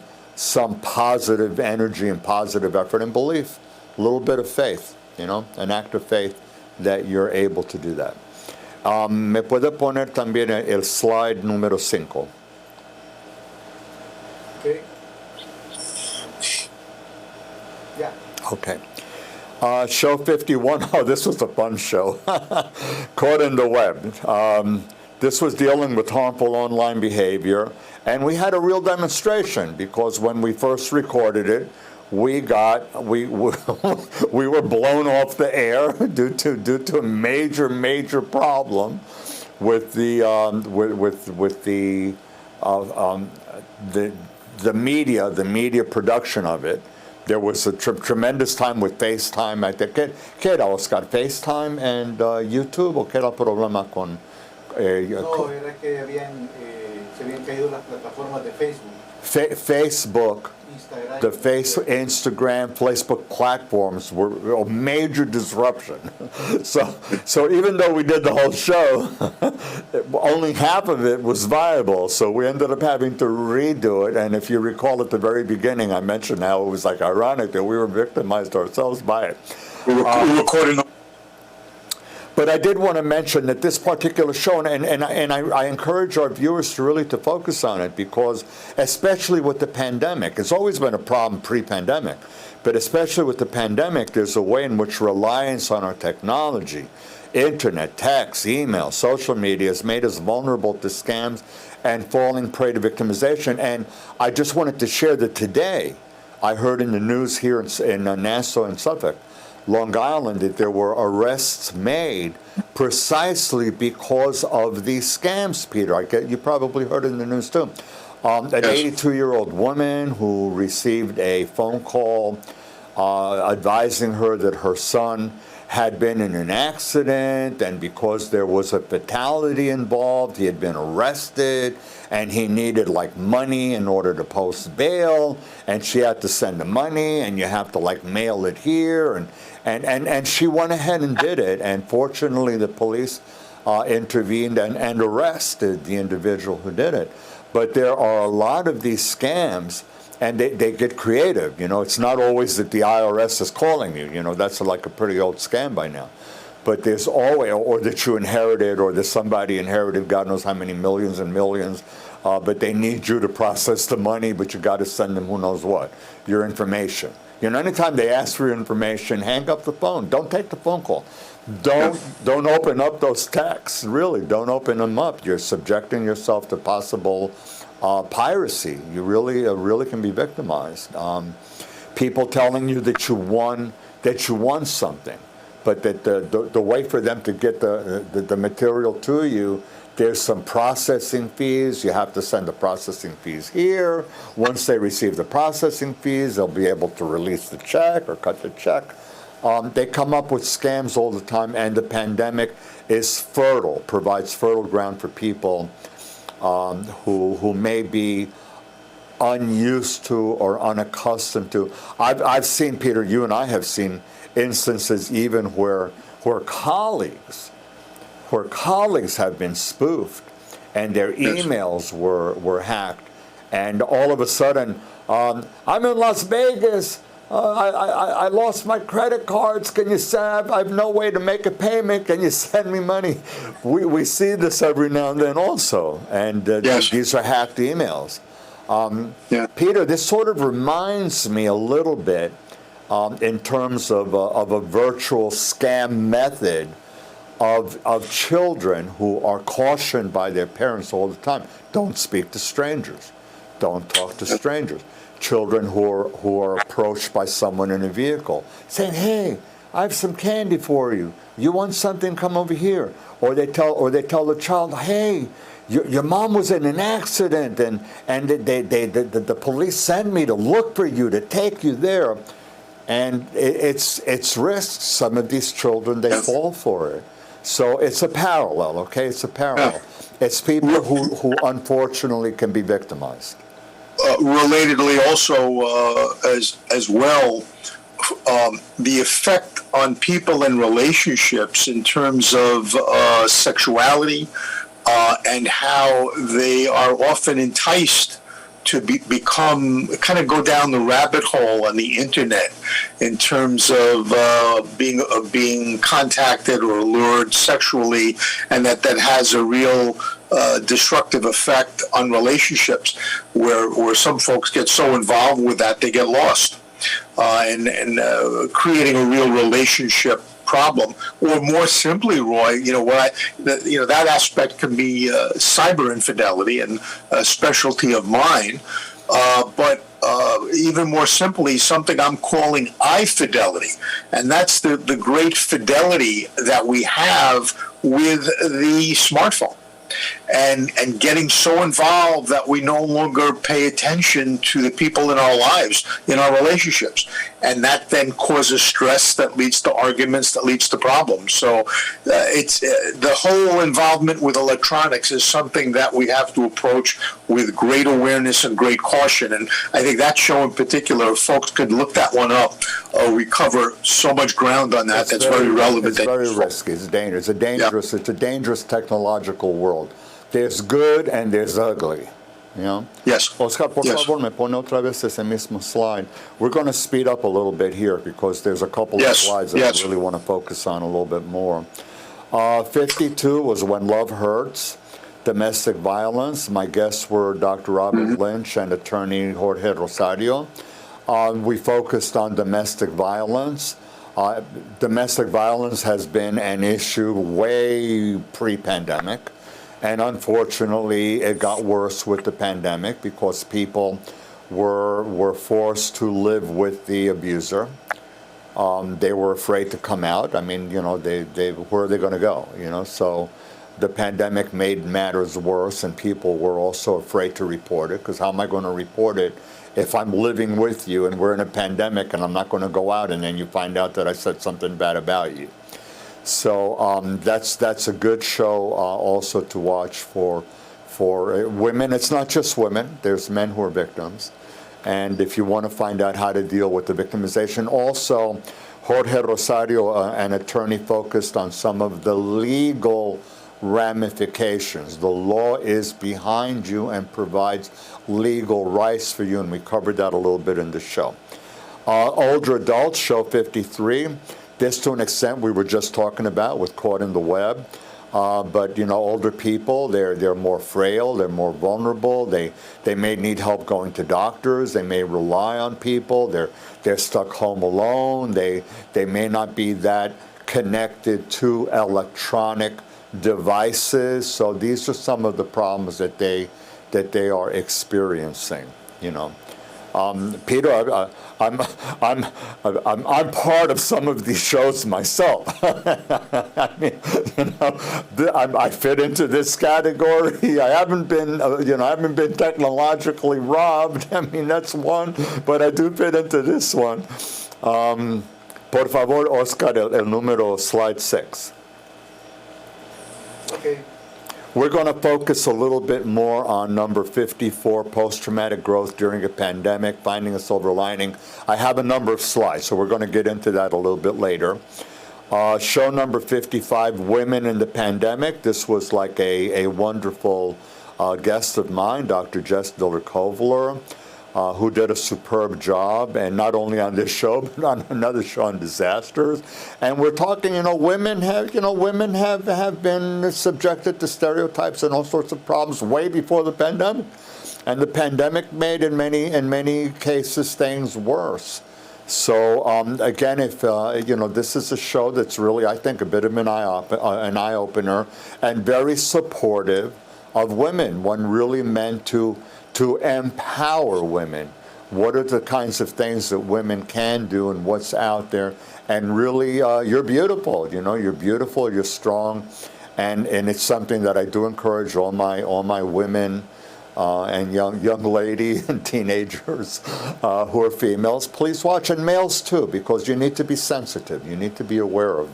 positive energy and positive effort and belief, a little bit of faith, an act of faith that you're able to do that. Me puede poner también el slide número 5. Okay. Yeah. Okay. Show 51. Oh, this was a fun show. Caught in the web. This was dealing with harmful online behavior, and we had a real demonstration because when we first recorded it, we were blown off the air due to a major problem with the media production of it. There was a tremendous time with FaceTime. I think ¿qué era, Oscar? FaceTime and YouTube, ¿o qué era el problema con? No, era que se habían caído las plataformas de Facebook. Facebook, Instagram, Facebook platforms were a major disruption. So even though we did the whole show, only half of it was viable. So we ended up having to redo it. And if you recall at the very beginning, I mentioned how it was like ironic that we were victimized ourselves by it. We were recording. But I did want to mention that this particular show, and I encourage our viewers to really to focus on it because, especially with the pandemic, it's always been a problem pre-pandemic, but especially with the pandemic, there's a way in which reliance on our technology, internet, text, email, social media has made us vulnerable to scams and falling prey to victimization. And I just wanted to share that today, I heard in the news here in Nassau and Suffolk, Long Island, that there were arrests made precisely because of these scams, Peter. You probably heard it in the news too. An 82-year-old woman who received a phone call advising her that her son had been in an accident, and because there was a fatality involved, he had been arrested, and he needed money in order to post bail, and she had to send the money, and you have to mail it here, and she went ahead and did it, and fortunately the police intervened and arrested the individual who did it. But there are a lot of these scams, and they get creative. It's not always that the IRS is calling you. That's like a pretty old scam by now. But there's always, or that you inherited, or that somebody inherited God knows how many millions and millions, but they need you to process the money, but you got to send them who knows what, your information. Anytime they ask for your information, hang up the phone. Don't take the phone call. Don't open up those texts. Really, don't open them up. You're subjecting yourself to possible piracy. You really can be victimized. People telling you that you won something, but that the way for them to get the material to you, there's some processing fees. You have to send the processing fees here. Once they receive the processing fees, they'll be able to release the check or cut the check. They come up with scams all the time, and the pandemic provides fertile ground for people who may be unused to or unaccustomed to. I've seen, Peter, you and I have seen instances even where colleagues have been spoofed and their emails were hacked, and all of a sudden, I'm in Las Vegas. I lost my credit cards. Can you send? I have no way to make a payment. Can you send me money? We see this every now and then also, and these are hacked emails. Peter, this sort of reminds me a little bit in terms of a virtual scam method of children who are cautioned by their parents all the time. Don't speak to strangers. Don't talk to strangers. Children who are approached by someone in a vehicle saying, "Hey, I have some candy for you. You want something? Come over here." Or they tell the child, "Hey, your mom was in an accident, and the police sent me to look for you, to take you there." And it's risks. Some of these children, they fall for it. So it's a parallel, okay? It's a parallel. It's people who unfortunately can be victimized. Relatedly, also as well, the effect on people and relationships in terms of sexuality and how they are often enticed to become kind of go down the rabbit hole on the internet in terms of being contacted or lured sexually, and that has a real destructive effect on relationships, where some folks get so involved with that they get lost, and creating a real relationship problem. Or more simply, Roy, that aspect can be cyber infidelity, and a specialty of mine. But even more simply, something I'm calling I-fidelity, and that's the great fidelity that we have with the smartphone. And getting so involved that we no longer pay attention to the people in our lives, in our relationships. And that then causes stress that leads to arguments, that leads to problems. So it's the whole involvement with electronics is something that we have to approach with great awareness and great caution. And I think that show in particular, if folks could look that one up. We cover so much ground on that. That's very relevant. It's very risky. It's dangerous. It's a dangerous technological world. There's good and there's ugly, Yes. Oscar, por favor, me pone otra vez ese mismo slide. We're going to speed up a little bit here because there's a couple of slides that I really want to focus on a little bit more. 52 was When Love Hurts, Domestic Violence. My guests were Dr. Robert Lynch and attorney Jorge Rosario. We focused on domestic violence. Domestic violence has been an issue way pre-pandemic. And unfortunately, it got worse with the pandemic because people were forced to live with the abuser. They were afraid to come out. I mean, where are they going to go? So the pandemic made matters worse, and people were also afraid to report it, because how am I going to report it if I'm living with you and we're in a pandemic and I'm not going to go out, and then you find out that I said something bad about you? So that's a good show also to watch for women. It's not just women. There's men who are victims. And if you want to find out how to deal with the victimization, also Jorge Rosario, an attorney, focused on some of the legal ramifications. The law is behind you and provides legal rights for you, and we covered that a little bit in the show. Older adults, show 53. This, to an extent, we were just talking about with Caught in the Web. But older people, they're more frail, they're more vulnerable. They may need help going to doctors. They may rely on people. They're stuck home alone. They may not be that connected to electronic devices. So these are some of the problems that they are experiencing. Peter, I'm part of some of these shows myself. I mean, I fit into this category. I haven't been technologically robbed. I mean, that's one, but I do fit into this one. Por favor, Oscar, el número, slide 6. Okay. We're going to focus a little bit more on number 54, post-traumatic growth during a pandemic, finding a silver lining. I have a number of slides, so we're going to get into that a little bit later. Show number 55, women in the pandemic. This was like a wonderful guest of mine, Dr. Jess Diller-Kovler, who did a superb job, and not only on this show, but on another show on disasters. And we're talking, women have been subjected to stereotypes and all sorts of problems way before the pandemic. And the pandemic made, in many cases, things worse. So again, if this is a show that's really, I think, a bit of an eye-opener and very supportive of women. One really meant to empower women. What are the kinds of things that women can do and what's out there? And really, you're beautiful. You're beautiful. You're strong, and it's something that I do encourage all my women and young ladies and teenagers who are females. Please watch, and males too, because you need to be sensitive. You need to be aware of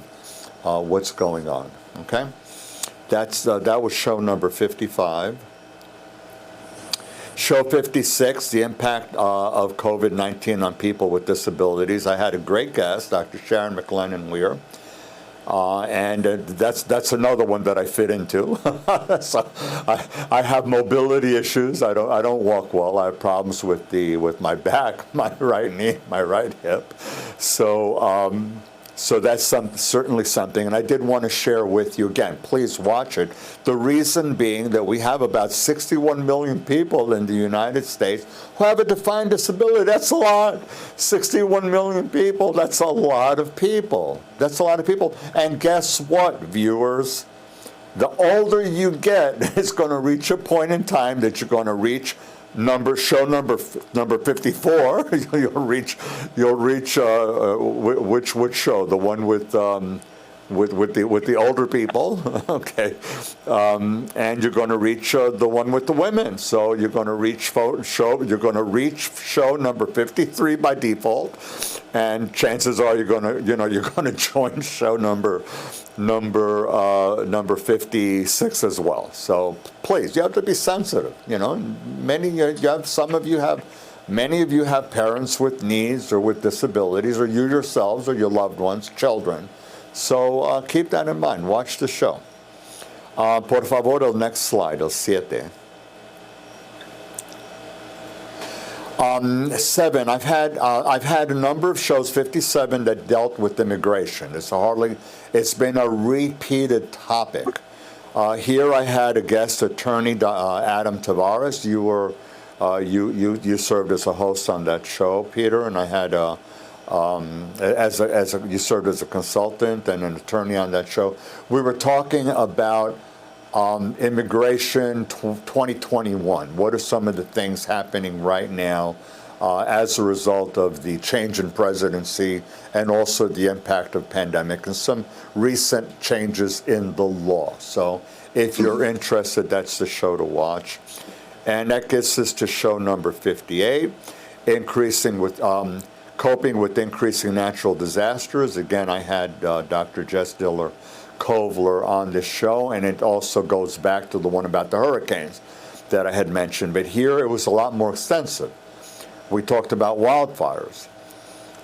what's going on. Okay, that was show number 55. Show 56, the impact of COVID-19 on people with disabilities. I had a great guest, Dr. Sharon McLennan-Weir. And that's another one that I fit into. So I have mobility issues. I don't walk well. I have problems with my back, my right knee, my right hip. So that's certainly something, and I did want to share with you again. Please watch it. The reason being that we have about 61 million people in the United States who have a defined disability. That's a lot. 61 million people. That's a lot of people. That's a lot of people. And guess what, viewers? The older you get, it's going to reach a point in time that you're going to reach show number 54. You'll reach which show? The one with the older people, okay, and you're going to reach the one with the women. So you're going to reach show number 53 by default, and chances are you're going to join show number 56 as well. So please, you have to be sensitive. Many of you have parents with needs or with disabilities, or you yourselves or your loved ones, children. So keep that in mind. Watch the show. Por favor, el next slide, el 7. 7. I've had a number of shows, 57, that dealt with immigration. It's been a repeated topic. Here I had a guest attorney, Adam Tavares. You served as a host on that show, Peter, and I had you served as a consultant and an attorney on that show. We were talking about immigration 2021. What are some of the things happening right now as a result of the change in presidency and also the impact of pandemic and some recent changes in the law? So if you're interested, that's the show to watch. And that gets us to show number 58, coping with increasing natural disasters. Again, I had Dr. Jess Diller-Kovler on this show, and it also goes back to the one about the hurricanes that I had mentioned. But here it was a lot more extensive. We talked about wildfires.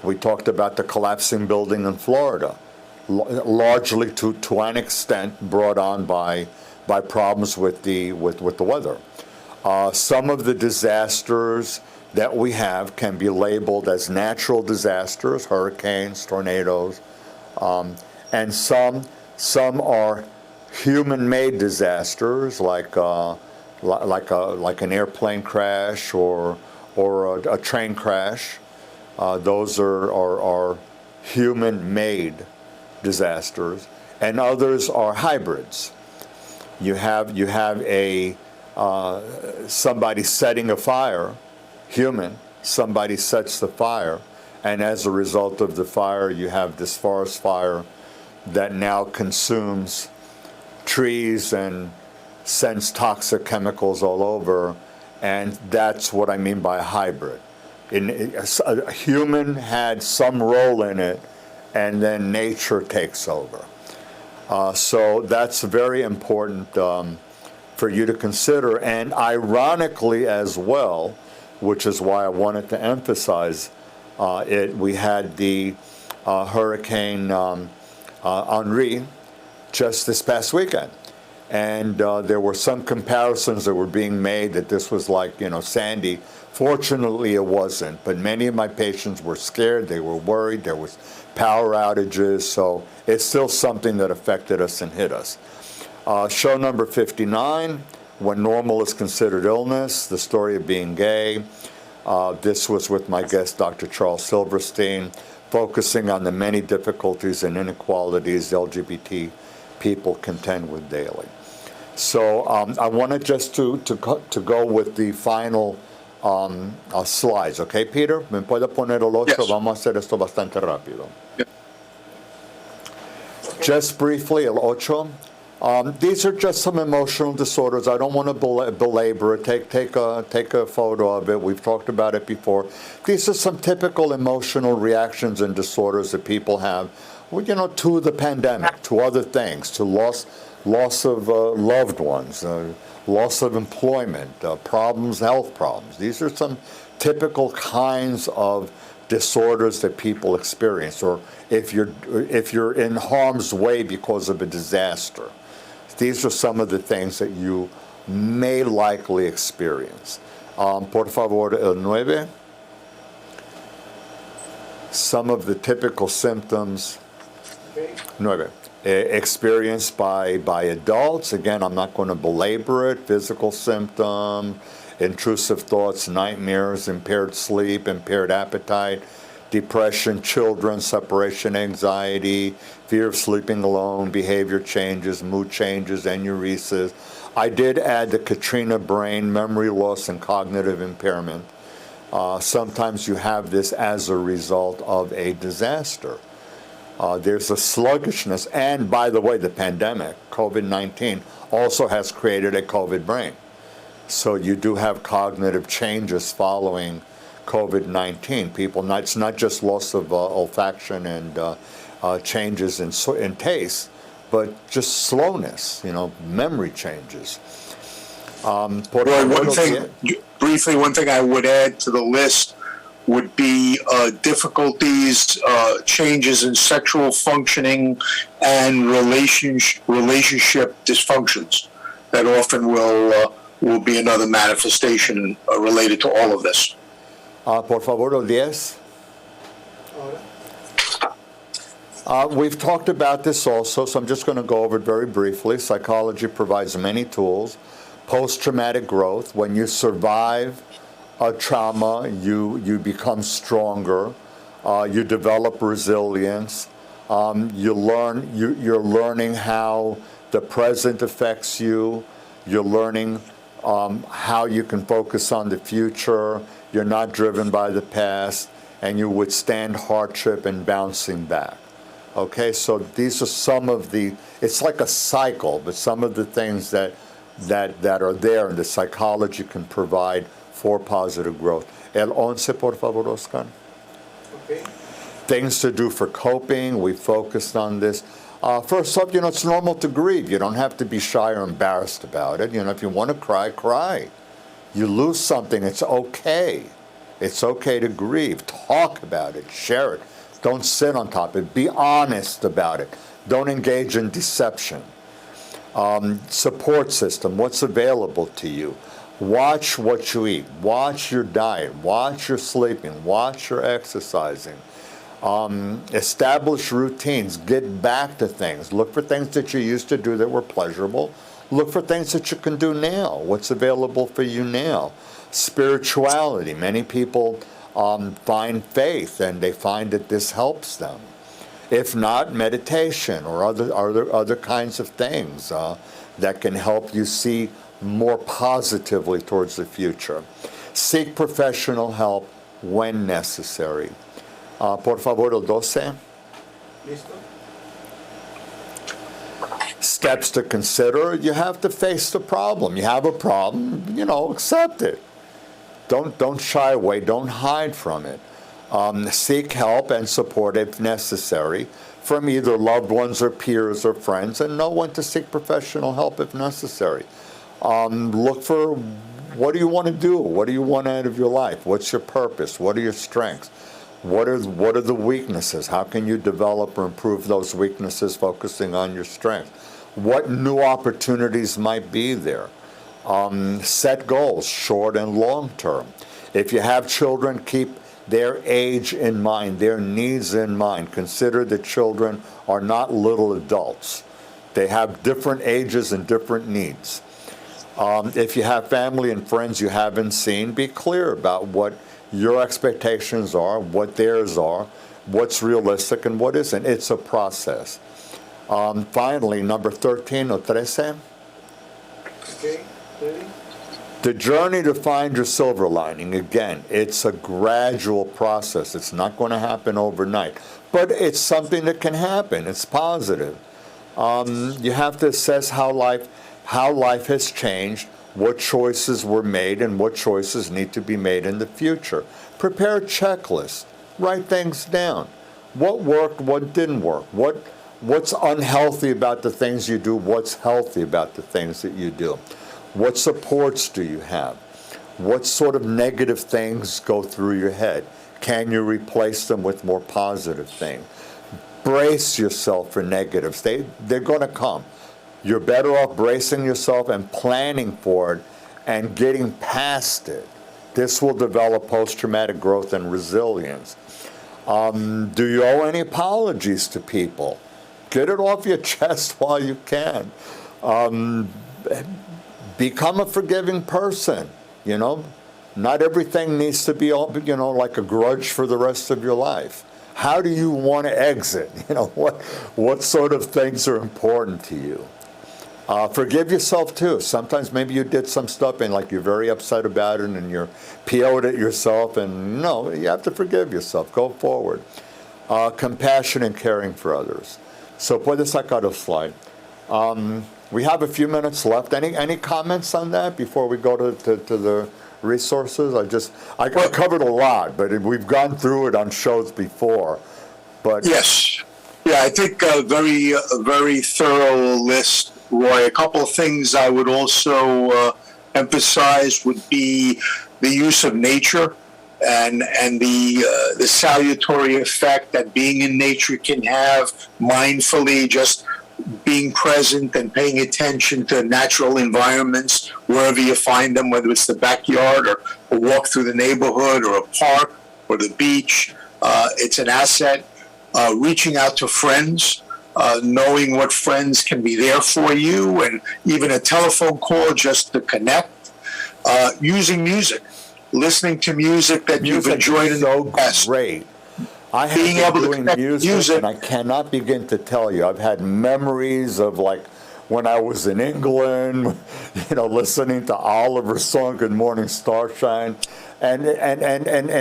We talked about the collapsing building in Florida, largely to an extent brought on by problems with the weather. Some of the disasters that we have can be labeled as natural disasters, hurricanes, tornadoes, and some are human-made disasters, like an airplane crash or a train crash. Those are human-made disasters, and others are hybrids. You have somebody setting a fire, human, somebody sets the fire, and as a result of the fire, you have this forest fire that now consumes trees and sends toxic chemicals all over, and that's what I mean by a hybrid. A human had some role in it, and then nature takes over. So that's very important for you to consider, and ironically as well, which is why I wanted to emphasize it, we had the Hurricane Henri just this past weekend. And there were some comparisons that were being made that this was like, Sandy. Fortunately, it wasn't. But many of my patients were scared. They were worried. There was power outages. So it's still something that affected us and hit us. Show number 59, When Normal is Considered Illness, the Story of Being Gay. This was with my guest, Dr. Charles Silverstein, focusing on the many difficulties and inequalities LGBT people contend with daily. So I wanted just to go with the final slides. Okay, Peter? ¿Me puede poner el 8? Yes. Vamos a hacer esto bastante rápido. Yeah. Just briefly, el 8. These are just some emotional disorders. I don't want to belabor it. Take a photo of it. We've talked about it before. These are some typical emotional reactions and disorders that people have well, to the pandemic, to other things, to loss of loved ones, loss of employment, health problems. These are some typical kinds of disorders that people experience, or if you're in harm's way because of a disaster. These are some of the things that you may likely experience. Por favor, el 9. Some of the typical symptoms, 9, experienced by adults. Again, I'm not going to belabor it. Physical symptom, intrusive thoughts, nightmares, impaired sleep, impaired appetite, depression, children, separation anxiety, fear of sleeping alone, behavior changes, mood changes, enuresis. I did add the Katrina brain, memory loss, and cognitive impairment. Sometimes you have this as a result of a disaster. There's a sluggishness, and by the way, the pandemic, COVID-19, also has created a COVID brain. So you do have cognitive changes following COVID-19. It's not just loss of olfaction and changes in taste, but just slowness, memory changes. Roy, one thing I would add to the list would be difficulties, changes in sexual functioning, and relationship dysfunctions that often will be another manifestation related to all of this. Por favor, el 10. We've talked about this also, so I'm just going to go over it very briefly. Psychology provides many tools. Post-traumatic growth, when you survive a trauma, you become stronger, you develop resilience, you're learning how the present affects you, you're learning how you can focus on the future, you're not driven by the past, and you withstand hardship and bouncing back. Okay, so these are some of it's like a cycle, but some of the things that are there and the psychology can provide for positive growth. El 11, por favor, Oscar. Okay. Things to do for coping. We focused on this. First up, it's normal to grieve. You don't have to be shy or embarrassed about it. If you want to cry, cry. You lose something, it's okay. It's okay to grieve. Talk about it. Share it. Don't sit on top of it. Be honest about it. Don't engage in deception. Support system, what's available to you. Watch what you eat. Watch your diet. Watch your sleeping. Watch your exercising. Establish routines. Get back to things. Look for things that you used to do that were pleasurable. Look for things that you can do now. What's available for you now. Spirituality. Many people find faith and they find that this helps them. If not, meditation or other kinds of things that can help you see more positively towards the future. Seek professional help when necessary. Por favor, el 12. Listo. Steps to consider. You have to face the problem. You have a problem, accept it. Don't shy away. Don't hide from it. Seek help and support if necessary from either loved ones or peers or friends, and know when to seek professional help if necessary. Look for what do you want to do? What do you want out of your life? What's your purpose? What are your strengths? What are the weaknesses? How can you develop or improve those weaknesses, focusing on your strengths? What new opportunities might be there? Set goals, short and long term. If you have children, keep their age in mind, their needs in mind. Consider that children are not little adults. They have different ages and different needs. If you have family and friends you haven't seen, be clear about what your expectations are, what theirs are, what's realistic and what isn't. It's a process. Finally, number 13 or 13. Okay. Ready? The journey to find your silver lining, again, it's a gradual process. It's not going to happen overnight, but it's something that can happen. It's positive. You have to assess how life has changed, what choices were made, and what choices need to be made in the future. Prepare a checklist. Write things down. what worked, what didn't work, what's unhealthy about the things you do, what's healthy about the things that you do, what supports do you have, what sort of negative things go through your head, can you replace them with more positive things? Brace yourself for negatives. They're going to come. You're better off bracing yourself and planning for it and getting past it. This will develop post-traumatic growth and resilience. Do you owe any apologies to people? Get it off your chest while you can. Become a forgiving person, you know. Not everything needs to be, you know, like a grudge for the rest of your life. How do you want to exit? You know, what sort of things are important to you? Forgive yourself too. Sometimes maybe you did some stuff and like you're very upset about it and you're PO'd at yourself, and no, you have to forgive yourself. Go forward. Compassion and caring for others. So puede sacar a slide. We have a few minutes left. Any comments on that before we go to the resources? I covered a lot, but we've gone through it on shows before. But yes, yeah, I think a very thorough list, Roy. A couple of things I would also emphasize would be the use of nature and the salutary effect that being in nature can have mindfully, just being present and paying attention to natural environments wherever you find them, whether it's the backyard or a walk through the neighborhood or a park or the beach. It's an asset. Reaching out to friends, knowing what friends can be there for you, and even a telephone call just to connect. Using music, listening to music that you've enjoyed in the past. Great. I have Being been able to doing connect music, and I cannot begin to tell you. I've had memories of like when I was in England, you know, listening to Oliver's song "Good Morning Starshine," and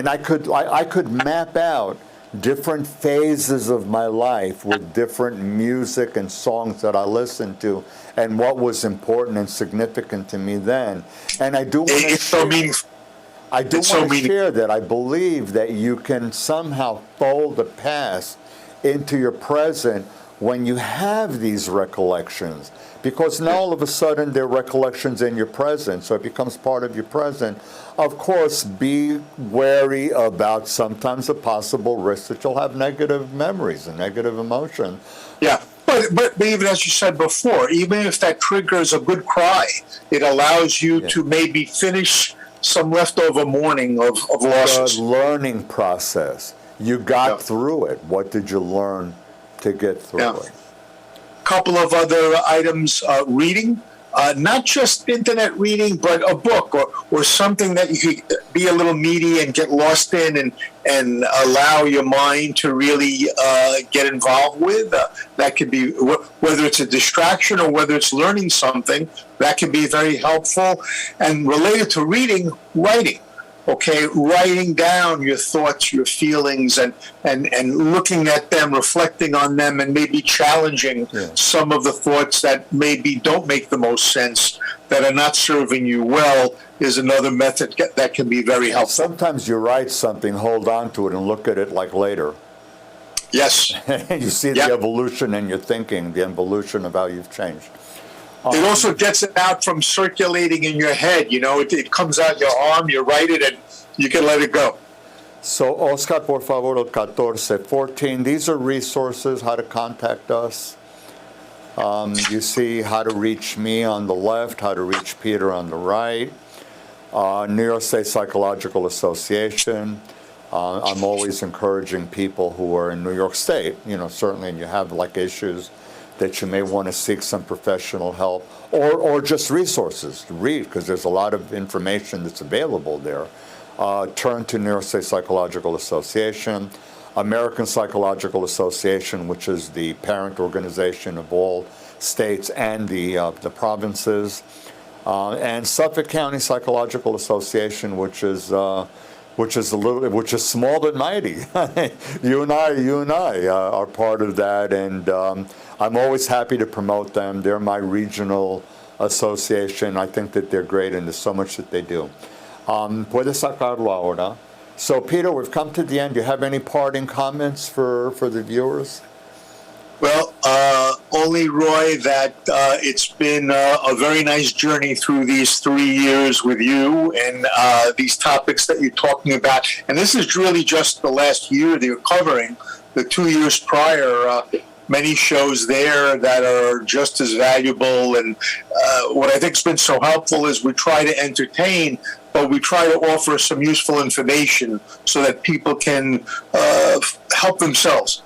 I could map out different phases of my life with different music and songs that I listened to, and what was important and significant to me then. And I do want to share that I believe that you can somehow fold the past into your present when you have these recollections, because now all of a sudden they're recollections in your present, so it becomes part of your present. Of course, be wary about sometimes the possible risk that you'll have negative memories and negative emotion. Yeah, but even as you said before, even if that triggers a good cry, it allows you to maybe finish some leftover mourning of losses. The learning process. You got through it. What did you learn to get through it? Couple of other items, reading, not just internet reading, but a book or something that you could be a little meaty and get lost in and allow your mind to really get involved with. That could be, whether it's a distraction or whether it's learning something, that can be very helpful. And related to reading, writing. Okay, writing down your thoughts, your feelings, and looking at them, reflecting on them, and maybe challenging some of the thoughts that maybe don't make the most sense, that are not serving you well, is another method that can be very helpful. Sometimes you write something, hold on to it, and look at it like later. Yes. You see the evolution in your thinking, the evolution of how you've changed. It also gets it out from circulating in your head. You know, it comes out your arm, you write it, and you can let it go. So, Oscar, por favor, el 14. These are resources, how to contact us. You see how to reach me on the left, how to reach Peter on the right. New York State Psychological Association. I'm always encouraging people who are in New York State, you know, certainly, and you have like issues that you may want to seek some professional help or just resources to read, because there's a lot of information that's available there. Turn to New York State Psychological Association, American Psychological Association, which is the parent organization of all states and the provinces, and Suffolk County Psychological Association, which is small but mighty. You and I are part of that, and I'm always happy to promote them. They're my regional association. I think that they're great, and there's so much that they do. Puedes sacarlo ahora. So, Peter, we've come to the end. Do you have any parting comments for the viewers? Well, only, Roy, that it's been a very nice journey through these 3 years with you and these topics that you're talking about. And this is really just the last year that you're covering. The 2 years prior, many shows there that are just as valuable. And what I think has been so helpful is we try to entertain, but we try to offer some useful information so that people can help themselves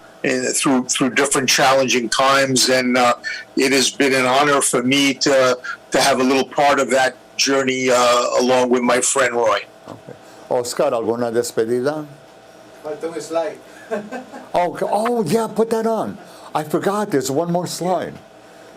through different challenging times. And it has been an honor for me to have a little part of that journey along with my friend Roy. Okay. Oscar, ¿alguna despedida? Falta un slide. Oh, yeah, put that on. I forgot, there's one more slide.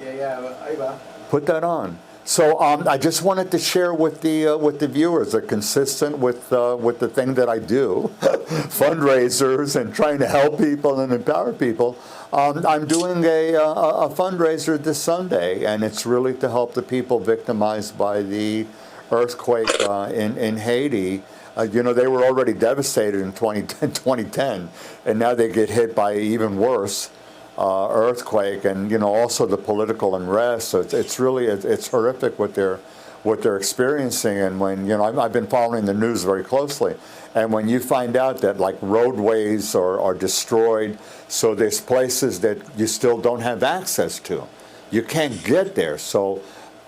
Yeah, ahí va. Put that on. So I just wanted to share with the viewers, consistent with the thing that I do, fundraisers and trying to help people and empower people. I'm doing a fundraiser this Sunday, and it's really to help the people victimized by the earthquake in Haiti. They were already devastated in 2010, and now they get hit by even worse earthquake, and also the political unrest. So it's really horrific what they're experiencing. And when I've been following the news very closely, and when you find out that like roadways are destroyed, so there's places that you still don't have access to, you can't get there. So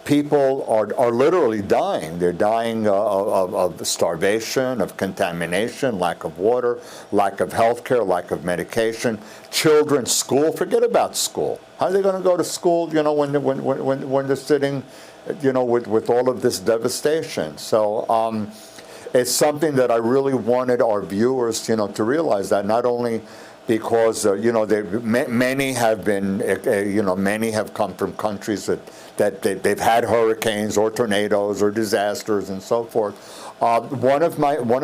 people are literally dying. They're dying of starvation, of contamination, lack of water, lack of health care, lack of medication. Children, school, forget about school. How are they going to go to school, when they're sitting, with all of this devastation? So it's something that I really wanted our viewers, to realize, that not only because, many have been, many have come from countries that they've had hurricanes or tornadoes or disasters and so forth. One of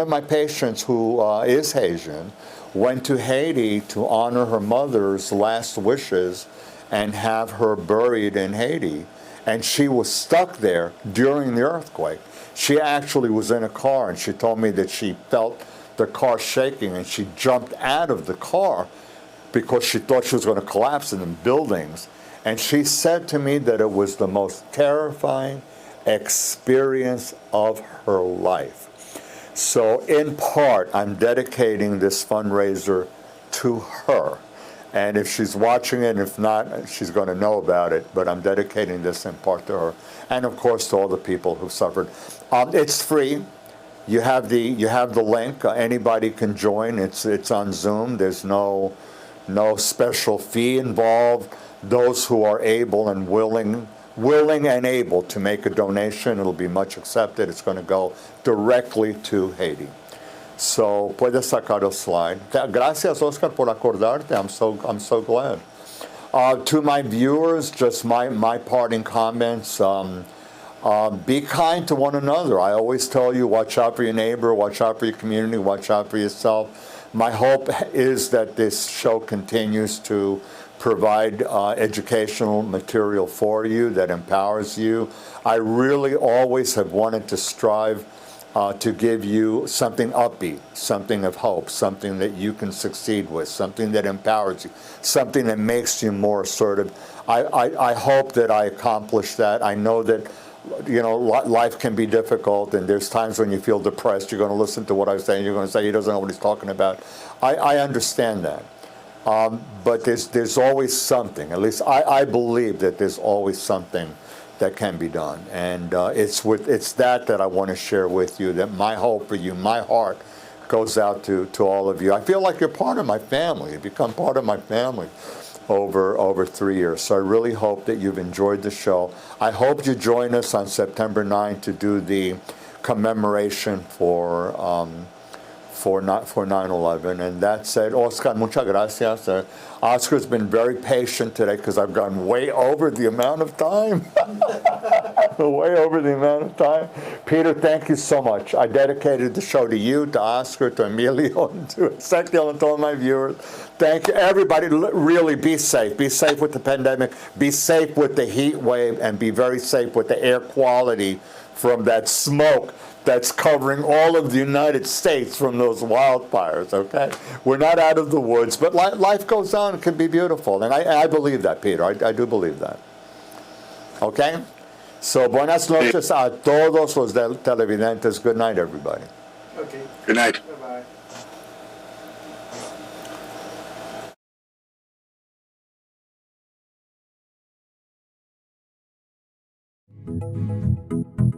my patients who is Haitian went to Haiti to honor her mother's last wishes and have her buried in Haiti, and she was stuck there during the earthquake. She actually was in a car, and she told me that she felt the car shaking, and she jumped out of the car because she thought she was going to collapse in the buildings. And she said to me that it was the most terrifying experience of her life. So in part, I'm dedicating this fundraiser to her. And if she's watching it, if not, she's going to know about it. But I'm dedicating this in part to her. And of course, to all the people who suffered. It's free. You have the link. Anybody can join. It's on Zoom. There's no special fee involved. Those who are able and willing and able to make a donation, it'll be much accepted. It's going to go directly to Haiti. So, puedes sacar el slide. Gracias, Oscar, por acordarte. I'm so glad. To my viewers, just my parting comments. Be kind to one another. I always tell you, watch out for your neighbor, watch out for your community, watch out for yourself. My hope is that this show continues to provide educational material for you that empowers you. I really always have wanted to strive to give you something upbeat, something of hope, something that you can succeed with, something that empowers you, something that makes you more assertive. I hope that I accomplish that. I know that life can be difficult, and there's times when you feel depressed. You're going to listen to what I say, and you're going to say he doesn't know what he's talking about. I understand that. But there's always something. At least I believe that there's always something that can be done, and it's that I want to share with you. That my hope for you, my heart, goes out to all of you. I feel like you're part of my family. You become part of my family over 3 years. So I really hope that you've enjoyed the show. I hope you join us on September 9th to do the commemoration for 9/11. And that said, Oscar, muchas gracias. Oscar's been very patient today because I've gone way over the amount of time. way over the amount of time. Peter, thank you so much. I dedicated the show to you, to Oscar, to Emilio, and to Ezekiel, and to all my viewers. Thank you. Everybody, really be safe. Be safe with the pandemic. Be safe with the heat wave, and be very safe with the air quality from that smoke that's covering all of the United States from those wildfires, okay? We're not out of the woods, but life goes on. It can be beautiful. And I believe that, Peter. I do believe that. Okay? So, buenas noches a todos los televidentes. Good night, everybody. Okay. Good night. Bye-bye.